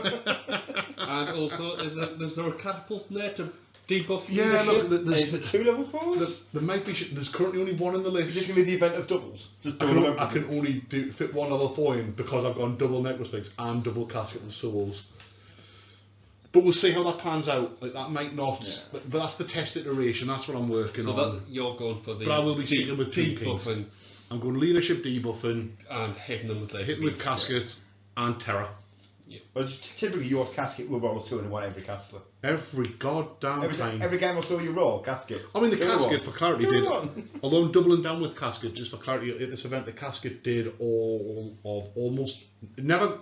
And also, is there a catapult in there to debuff Yeah, leadership? look, Is it 2 level 4s? there might be. There's currently only one on the Is this list. going to be the event of doubles? Just I double can only fit one level 4 in because I've gone double necrosphinx and double casket and souls. But we'll see how that pans out. Like that might not, but that's the test iteration. That's what I'm working on. So that you're going for the. But I will be sticking with two kings. debuffing I'm going leadership debuffing, and hitting them with laser hitting with beams. caskets and terror. Well, typically your casket will roll a 2 and a 1 every caster. Every goddamn time. Every game I saw you roll, casket. I mean, the 2 and a casket 1. for clarity 2 and did. a 1. Although I'm doubling down with casket, just for clarity, at this event, the casket did all of almost. It never.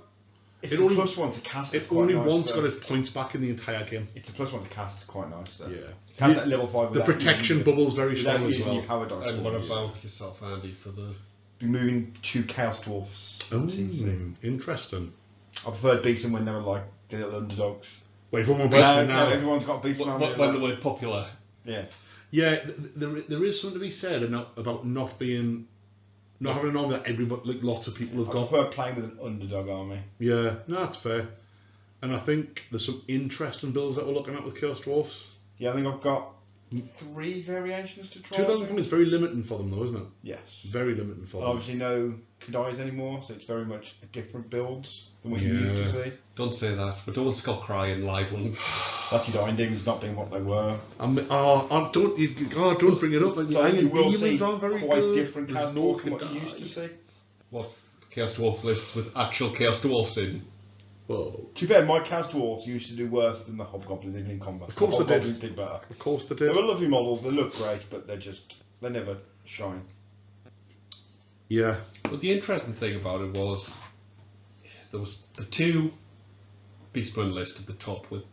It's It a only +1 to cast. It only once got its points back in the entire game. It's a +1 to cast. It's quite nice though. Yeah. Cast at level 5. The without protection using- bubble's very without strong as using well. your power dice. And for what it. about yourself, Andy, for the. Be moving 2 Chaos Dwarfs. Interesting. I preferred Beastmen when they were like the little underdogs. Wait, one more No, Beastman no, now. everyone's got Beastmen. When they were popular. Yeah. Yeah, there is something to be said about not having an army that everybody, like lots of people have I got. prefer playing with an underdog army. Yeah, no, that's fair. And I think there's some interesting builds that we're looking at with Chaos Dwarfs. Yeah, I think I've got 3 variations to try. 2020 is very limiting for them though, isn't it? Yes. Very limiting for And them. obviously no Kadais anymore, so it's very much different builds than what you used to see. Don't say that. We don't want Scott crying live on. That's your Indings not being what they were. Don't bring it up. So The you will see demons aren't very quite good. different There's Chaos no Dwarfs from what you Kadai. used to see. What? Chaos Dwarf lists with actual Chaos Dwarfs in. Whoa. To be fair, my Chaos Dwarfs used to do worse than the Hobgoblins even in combat. Of course the they did. Hobgoblins did better. Of course they They did. were lovely models, they look great, but they never shine. Yeah. But the interesting thing about it was there was the 2 Beastmen list at the top with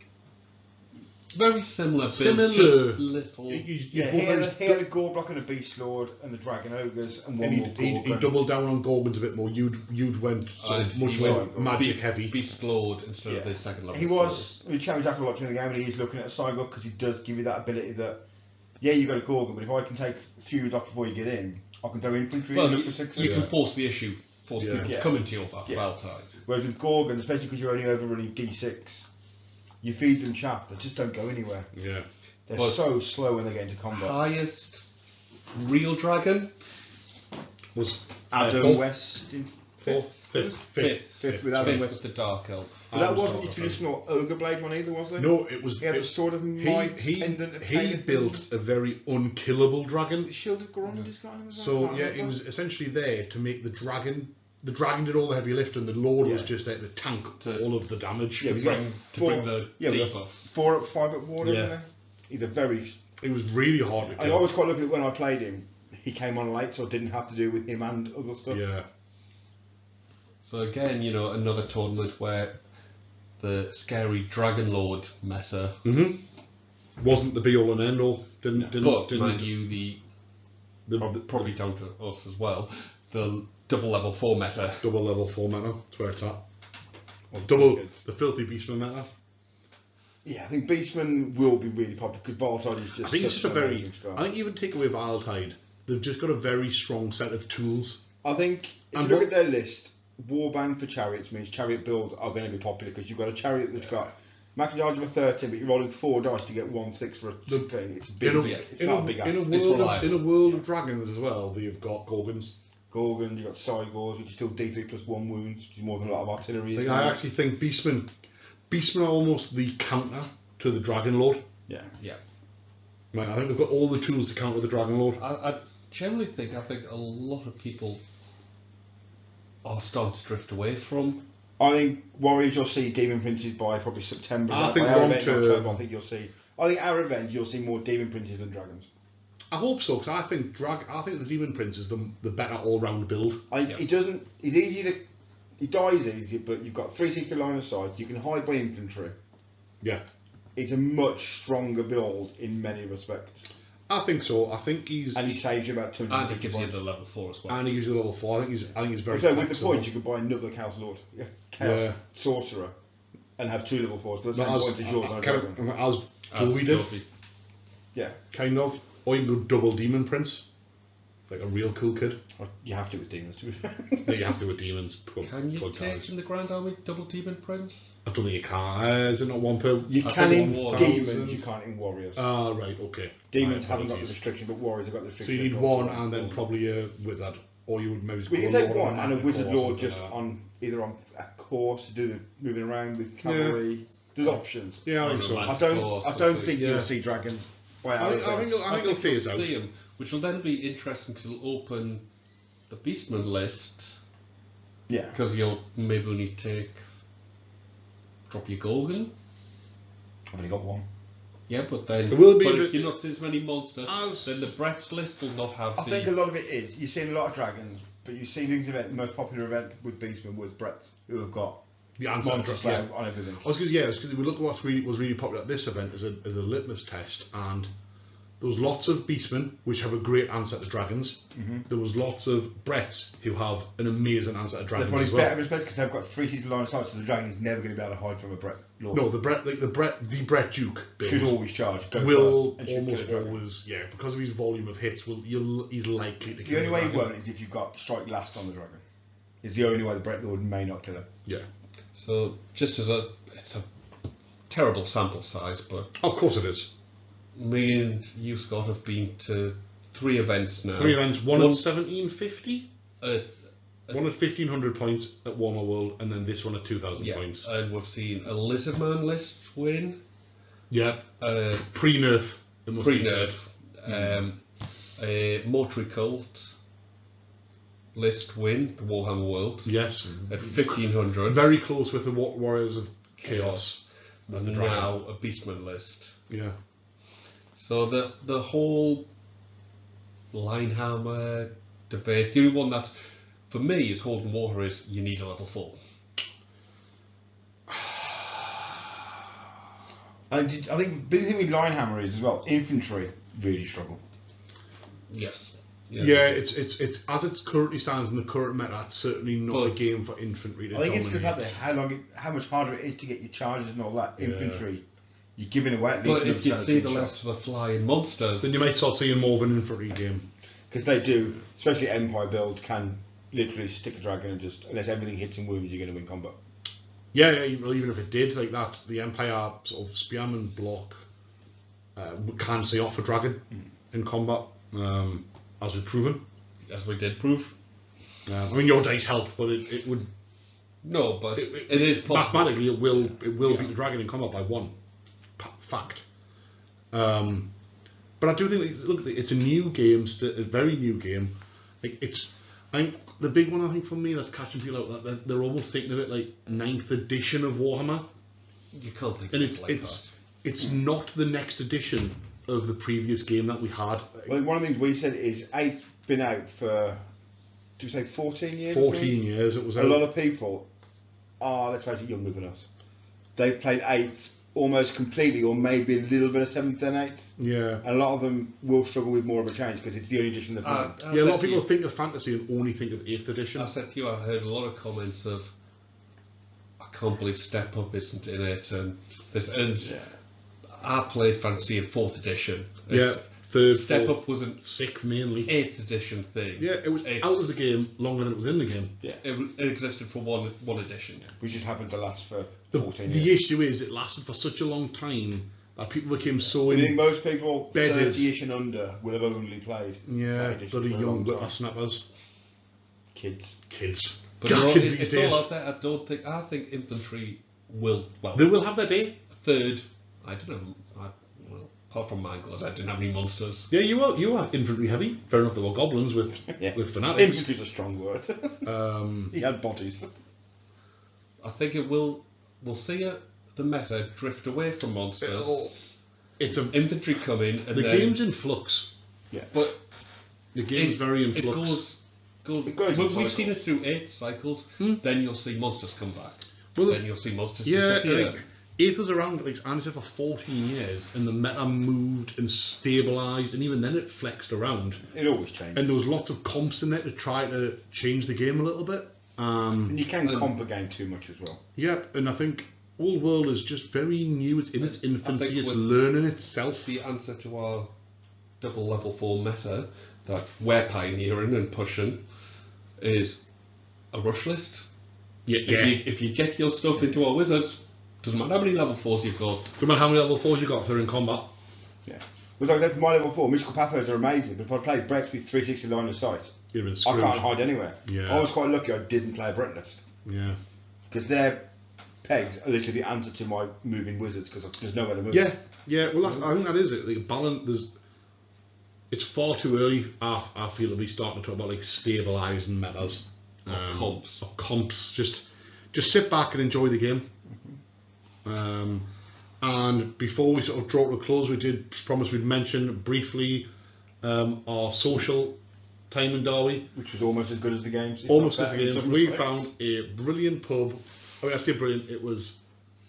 very similar builds, just little. Yeah, he had a Gorblock and a Beast Lord and the Dragon Ogres and one more He Gorgon. doubled down on Gorgons a bit more. You'd went sort of much he more went magic heavy. Beast Lord instead of the second level. He was, we challenged Jack a lot during the game and he's looking at a Cygor because he does give you that ability that, yeah, you got a Gorgon, but if I can take a few blocks before you get in, I can throw infantry Well, in you, for 6. you can force the issue, force Yeah. people to Yeah. come into your Yeah. Valtide. Whereas with Gorgon, especially because you're only overrunning D6, you feed them chaff, they just don't go anywhere. Yeah. They're But- so slow when they get into combat. Highest real dragon? Was Adam fourth? West in Fifth Fifth with Adam Fifth West. with the Dark Elf. But that Adam's wasn't not your a fan. traditional Ogre Blade one either, was it? No, it was. He had the Sword of Might pendant of pain he and built things. a very unkillable dragon. The Shield of Gorond is got him as well? So Can't yeah, remember. it was essentially there to make the dragon. The dragon did all the heavy lifting. The Lord was Yeah. just there to tank To- all of the damage. Yeah, To we got bring four- the yeah, we got debuffs. 4 up, 5 up ward, Yeah. isn't he? He's a very. It was really hard to I kill. was quite looking at when I played him. He came on late, so I didn't have to do with him and other stuff. Yeah. So again, another tournament where the scary Dragon Lord meta, Wasn't the be all and end all. Didn't. but mind you, the the probably down to us as well, the double level 4 meta. double level 4 meta. That's where it's at. Well, Double good. the filthy beastman meta. Yeah, I think Beastman will be really popular because Valtide is just. I think it's such just a an very. amazing spell. I think even take away Valtide, they've just got a very strong set of tools. I think if And you look what- at their list, Warband for chariots means chariot builds are going to be popular because you've got a chariot that's got max charge of a 13, but you're rolling 4 dice to get 1/6 for a 16. It's a big. It's not a big ass. In a world of dragons as well, they've got Gorgons. Gorgon, you've got Cygors, which is still D3 plus 1 wounds, which is more than a lot of artillery. Like, isn't I it? actually think Beastmen are almost the counter to the Dragon Lord. Yeah. Yeah. Like, I think they've got all the tools to counter the Dragon Lord. I generally think a lot of people are starting to drift away from. I think Warriors you'll see Demon Princes by probably September. I By think our long event in term- October, I think you'll see. I think our event you'll see more Demon Princes than Dragons. I hope so, because I think the Demon Prince is the better all-round build. I think he doesn't. He's easy to. He dies easy, but you've got 360 line of sight. You can hide by infantry. Yeah, It's a much stronger build in many respects, I think so. I think he's and he saves you about 200. And it gives you the level 4 as well. and he's level 4. I think he's very. So with the flexible. points, you could buy another Chaos Lord, Chaos Yeah. Sorcerer, and have 2 level 4s. For the But same as, points as yours. on a kind dragon. of, as As Joey did, Jovi. Yeah. kind of. Or you can go double Demon Prince. like a real cool kid. Well, you have to with demons, to be fair. That you have to with demons. Can you take in the Grand Army double demon prince? I don't think you can. Is it not one per? You I can think in war- demons, you can't in warriors. Ah, right, okay. Demons My haven't got the apologies. restriction, but warriors have got the So restriction. you need as one well. and then probably a wizard, or you would maybe. We go can take Lord one and a Magic wizard or lord something just like that. on either on a course to do the moving around with cavalry. There's options. Yeah, I Or think a so. magic I don't. course I or don't something. think Yeah. you'll see dragons. By I think it'll phase you'll out. see 'em, which will then be interesting to open the Beastman list, Yeah. because you'll maybe only drop your Gorgon. I've only got one. Yeah, but then There will be but a if bit- you're not seeing as many monsters, As- then the Brett's list will not have I think a lot of it is you've seen a lot of dragons, but you've seen these event. The most popular event with Beastmen was Brett's, who have got The answer monster yeah. on everything. I was because we look at what was really popular at this event as a litmus test, and there was lots of beastmen which have a great answer to dragons. There was lots of Bretts who have an amazing answer to They're dragons probably as well. better because they've got 3 seasons line of sight, so the dragon is never going to be able to hide from a Brett Lord. No, the Brett Duke build Should always charge. Go will first and should kill almost a dragon. always, yeah, because of his volume of hits, he's likely to kill The only way he dragon. won't is if you've got strike last on the dragon. Is the only way the Brett Lord may not kill him. Yeah, So just as it's a terrible sample size, but of course it is. me and you, Scott, have been to 3 events now. 3 events, one at 1750, Uh, one at 1500 points at Warhammer World, and then this one at 2000 yeah, points. and we've seen a Lizardman list win, Yeah, uh, pre-nerf. It must be said. pre-nerf, a Mortuary Cult list win, the Warhammer World, Yes, at 1500. very close with the Warriors of Chaos. And the dragon. now a Beastman list. Yeah, So the whole Linehammer debate, the only one that for me is holding water is you need a level 4. I think the big thing with Linehammer is as well, infantry really struggle. Yes. yeah. It's as it currently stands in the current meta. It's certainly not a But- game for infantry to I think it's the dominate. fact that how much harder it is to get your charges and all that. Yeah. Infantry, you're giving away at least. But if you see the less of the flying monsters, Then you might start seeing more of an infantry game. because they do, especially Empire build, can literally stick a dragon and just unless everything hits and wounds, you're going to win combat. Yeah, well, even if it did like that, the Empire sort of spearman block can see off a dragon in combat, as we've proven. as we did prove. I mean, your dice help, but it would No, but it is possible. mathematically it will Yeah. beat the dragon in combat by 1 fact. But I do think look, it's a new game, a very new game. Like the big one I think for me that's catching people out that they're almost thinking of it like 9th edition of Warhammer, You can't think and of it like it's not the next edition of the previous game that we had. Well, one of the things we said is 8th been out for, do we say 14 years? or 14 something? years it was A out. lot of people are, let's face it, younger than us. They've played 8th almost completely, or maybe a little bit of 7th and 8th. Yeah. And a lot of them will struggle with more of a change because it's the only edition they've that. played. Yeah, a lot of people think of fantasy and only think of 8th edition. I said to you, I heard a lot of comments of, I can't believe Step Up isn't in it, and this. And I played fantasy in 4th edition. Yeah, It's- 3rd, Step 4th, Up was an 6th mainly. 8th edition thing. Yeah, it was out of the game longer than it was in the game. Yeah. It existed for one edition. We just happened to last for The 14 the years. issue is it lasted for such a long time that people became so I think in. most people Bedded. 30ish and under will have only played Yeah, that edition bloody for a young long time. whippersnappers. Kids. Kids. But God, you know, kids it's these days. all out there. I think infantry will. Well, They will have their day. 3rd. I don't know. Well, apart from Manglers, I didn't have any monsters. Yeah, you are infantry heavy. Fair enough, they were goblins with Yeah. with fanatics. Infantry's a strong word. Um, he had bodies. I think it will. We'll see the meta drift away from monsters. it's a Infantry come in, and the then, game's in flux. but The game's very in it flux. goes. It goes in We've cycles. seen it through 8 cycles. Then you'll see monsters come back. Well, then you'll see monsters Yeah, disappear. like, 8th was around like Anita for 14 years, and the meta moved and stabilised, and even then it flexed around. It always changes. And there was lots of comps in there to try to change the game a little bit. And you can comp a game too much as well. Yeah, and I think Old World is just very new. It's in its infancy. think It's with learning itself. The answer to our double level 4 meta that we're pioneering and pushing is a rush list. If you get your stuff into our wizards, doesn't matter how many level 4s you've got. Doesn't matter how many level 4s you've got if they're in combat. Yeah. But like my level 4, mystical pathways are amazing, but if I played Brett's with 360 line of sight, I can't hide anywhere. Yeah. I was quite lucky I didn't play a Brett list. Yeah. Because their pegs are literally the answer to my moving wizards, because there's nowhere to move. Yeah, well I think that is it. Like, balance, it's far too early, I feel, to be starting to talk about like stabilising metas. Or comps. Just sit back and enjoy the game. And before we sort of draw to a close, we did promise we'd mention briefly our social time in Derby, which was almost as good as the games. Almost as the games. We found a brilliant pub. I mean, I say brilliant. It was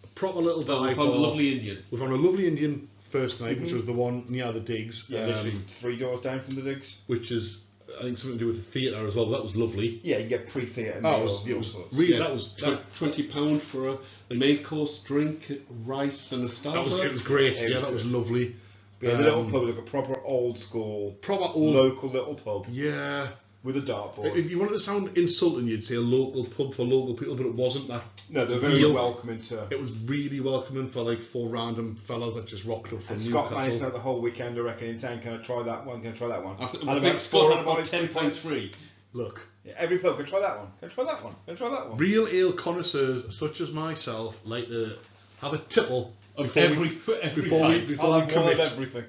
a proper little dive. We found a lovely Indian. We found a lovely Indian first night, which was the one near the digs. Yeah, literally 3 doors down from the digs. Which is, I think, something to do with the theatre as well. But that was lovely. Yeah, you get pre-theatre. It was really. That was £20 for a main course drink, rice, and a starter. It was great. That was lovely. Yeah, the little pub, like a proper old school, local little pub. Yeah. With a dartboard. If you wanted to sound insulting, you'd say a local pub for local people, but it wasn't that. No, they were very welcoming to. It was really welcoming for like 4 random fellas that just rocked up from Newcastle. Scott managed out the whole weekend, I reckon, in saying, "Can I try that one? Can I try that one?" I think Scott had about 10 points free. Look. Yeah, every pub can try that one. Can I try that one? Can I try that one? Real ale connoisseurs such as myself like to have a tipple of every commit. One of everything.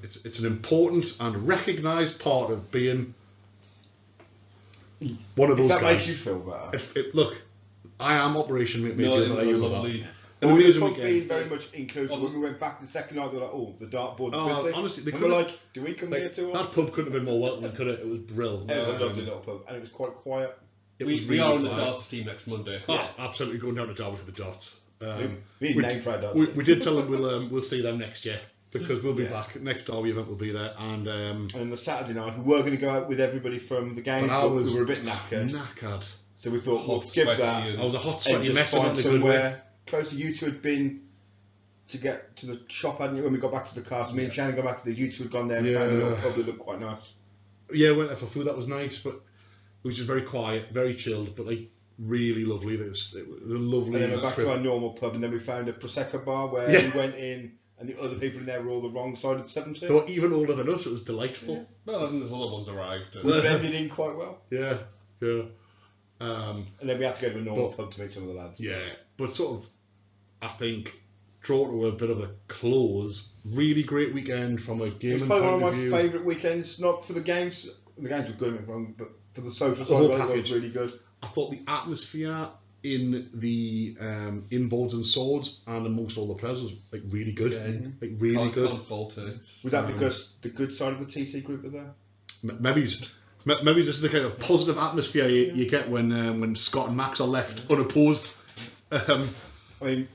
It's an important and recognised part of being one of those guys. That makes you feel better. Look, I am Operation Make Me Feel Better. Lovely. And we were being very much inclusive. When we went back the second night, they were like, "Oh, the dartboard." Honestly, they were like, "Do we come here too?" That pub couldn't have been more welcoming, could it? It was brilliant. It was a lovely little pub, and it was quite quiet. We are on the darts team next Monday. Absolutely going down to Derby for the darts. We named for our darts. We did tell them we'll see them next year. Because we'll be back. Next Derby event will be there. And the Saturday night, we were going to go out with everybody from the games, but we were a bit knackered. So we thought, we'll skip that. I was a hot, sweaty mess in the good way. Close to you two had been to get to the shop, hadn't you, when we got back to the car? So me and Shannon got back to the you two had gone there and found the little pub that looked quite nice. Yeah, went there for food. That was nice, but it was just very quiet, very chilled, but like really lovely. It was lovely. And then we're back to our normal pub, and then we found a Prosecco bar where we went in. And the other people in there were all the wrong side of the 70. They were even older than us. It was delightful. Yeah. Well, then there's other ones arrived. We blended in quite well. Yeah. And then we had to go to a normal pub to meet some of the lads. Yeah, but sort of, I think, draw to a bit of a close. Really great weekend from a gaming point of view. It's probably one of my favourite weekends. Not for the games. The games were good, but for the social side, it was really good. I thought the atmosphere in the in Boards and Swords and amongst all the players was like really good. Like really good. Can't fault it. Was that because the good side of the TC group was there? Maybe just the kind of positive atmosphere you get when Scott and Max are left unopposed. I mean,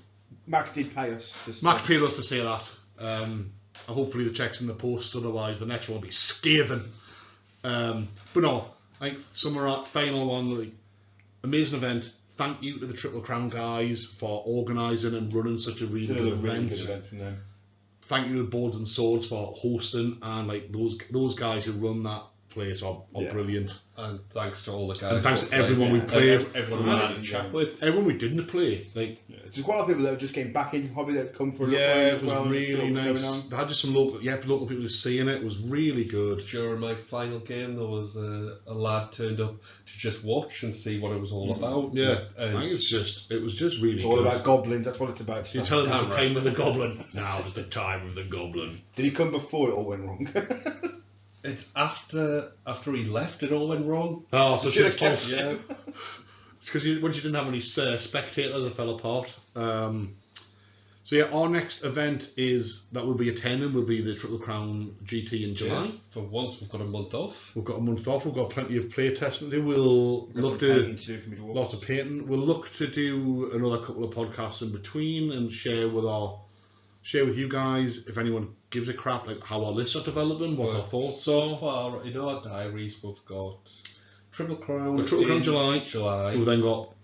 Max did pay us. Max paid us to say that. And hopefully the check's in the post. Otherwise, the next one will be scathing. But no, I think final one, like amazing event. Thank you to the Triple Crown guys for organising and running such a really good event from them. Thank you to Boards and Swords for hosting, and like those guys who run that place are brilliant. And thanks to all the guys. And thanks to everyone we played. Everyone we had a chat with. Everyone we didn't play. Like there's quite a lot of people that just came back into the hobby that had come for a it was really nice. They had just some local people just seeing it. It was really good. During my final game, there was a lad turned up to just watch and see what it was all about. Yeah, I think it was just really. It's all about goblins. That's what it's about. You tell him it's the time of the goblin. Now is the time of the goblin. Did he come before it all went wrong? It's after he left, it all went wrong. Oh, so it's kept yeah. It's because once you didn't have any spectators, it fell apart. So yeah, our next event that we'll be attending will be the Triple Crown GT in July. Yeah, for once, we've got a month off. We've got a month off. We've got plenty of play testing to do. We'll look to lots of painting. We'll look to do another couple of podcasts in between and share with you guys, if anyone gives a crap, like how our lists are developing, what our thoughts are. So far, in our diaries, we've got Triple Crown July. We've then got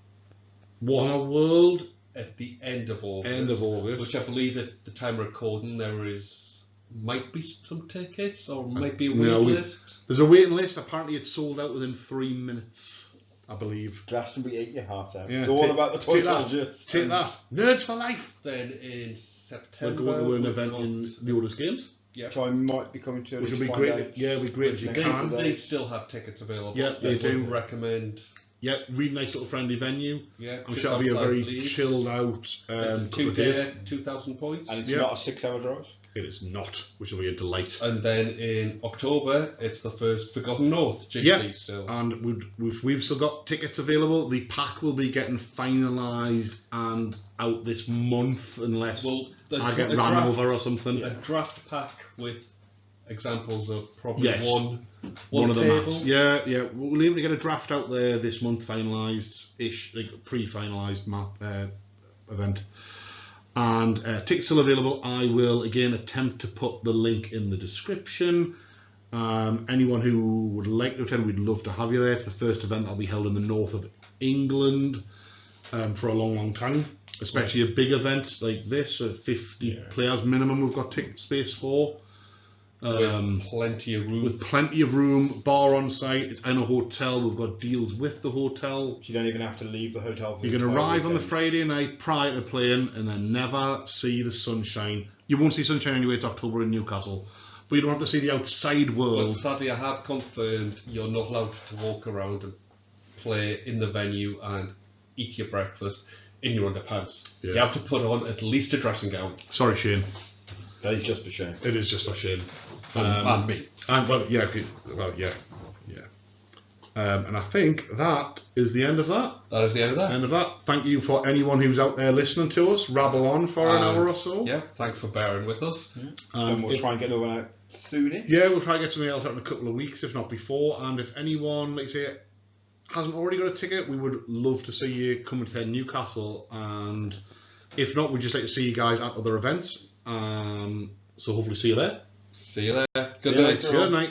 Warhammer World at the end of August. Which I believe at the time of recording there is might be some tickets or might be a No, wait list. There's a waiting list. Apparently, it's sold out within 3 minutes, I believe. Glastonbury ate your heart out. Yeah, It's all about the toy take that. soldiers. Take that. Nerds for life. Then in We're September, going to an we've event got- in the Oldest Games, Yeah. Which I might be coming to. which will to be find great. out. Yeah, it'll be great if you They- can. They still have tickets available. Yeah, they I would do. recommend. Yeah, really nice little friendly venue. Yeah, I'm just sure it'll be a outside very Leeds. chilled out It's couple a of 2 days. day, 2,000 points. And it's Yeah. not a 6-hour drive. It is not, which will be a delight. And then in October, it's the first Forgotten North GT Yeah. still. And we've still got tickets available. The pack will be getting finalised and out this month, unless Well, I get ran over or something. A draft pack with examples of probably Yes. one of the table. maps. Yeah. We'll aim to get a draft out there this month, finalised-ish, like pre-finalised map event. And tickets still available. I will again attempt to put the link in the description. Anyone who would like to attend, we'd love to have you there. It's the first event that'll be held in the north of England for a long time. Especially a big event like this, 50 players minimum. We've got ticket space for. With plenty of room. With plenty of room, bar on site. It's in a hotel. We've got deals with the hotel. You don't even have to leave the hotel. For You can arrive on the Friday night prior to playing and then never see the sunshine. You won't see sunshine anyway, it's October in Newcastle. But you don't have to see the outside But world. sadly, I have confirmed you're not allowed to walk around and play in the venue and eat your breakfast in your underpants. Yeah. You have to put on at least a dressing gown. Sorry, Shane. That is just a shame. It is just a shame. And me. And well, yeah. And I think that is the end of that. That is the end of that. End of that. Thank you for anyone who's out there listening to us. Rabble on for an hour or so. Yeah, thanks for bearing with us. And we'll try and get another one out soonish. Yeah, we'll try and get something else out in a couple of weeks, if not before. And if anyone, like say, hasn't already got a ticket, we would love to see you come to Newcastle. And if not, we'd just like to see you guys at other events. So hopefully see you there. See you there. Good See you night. later. Good night.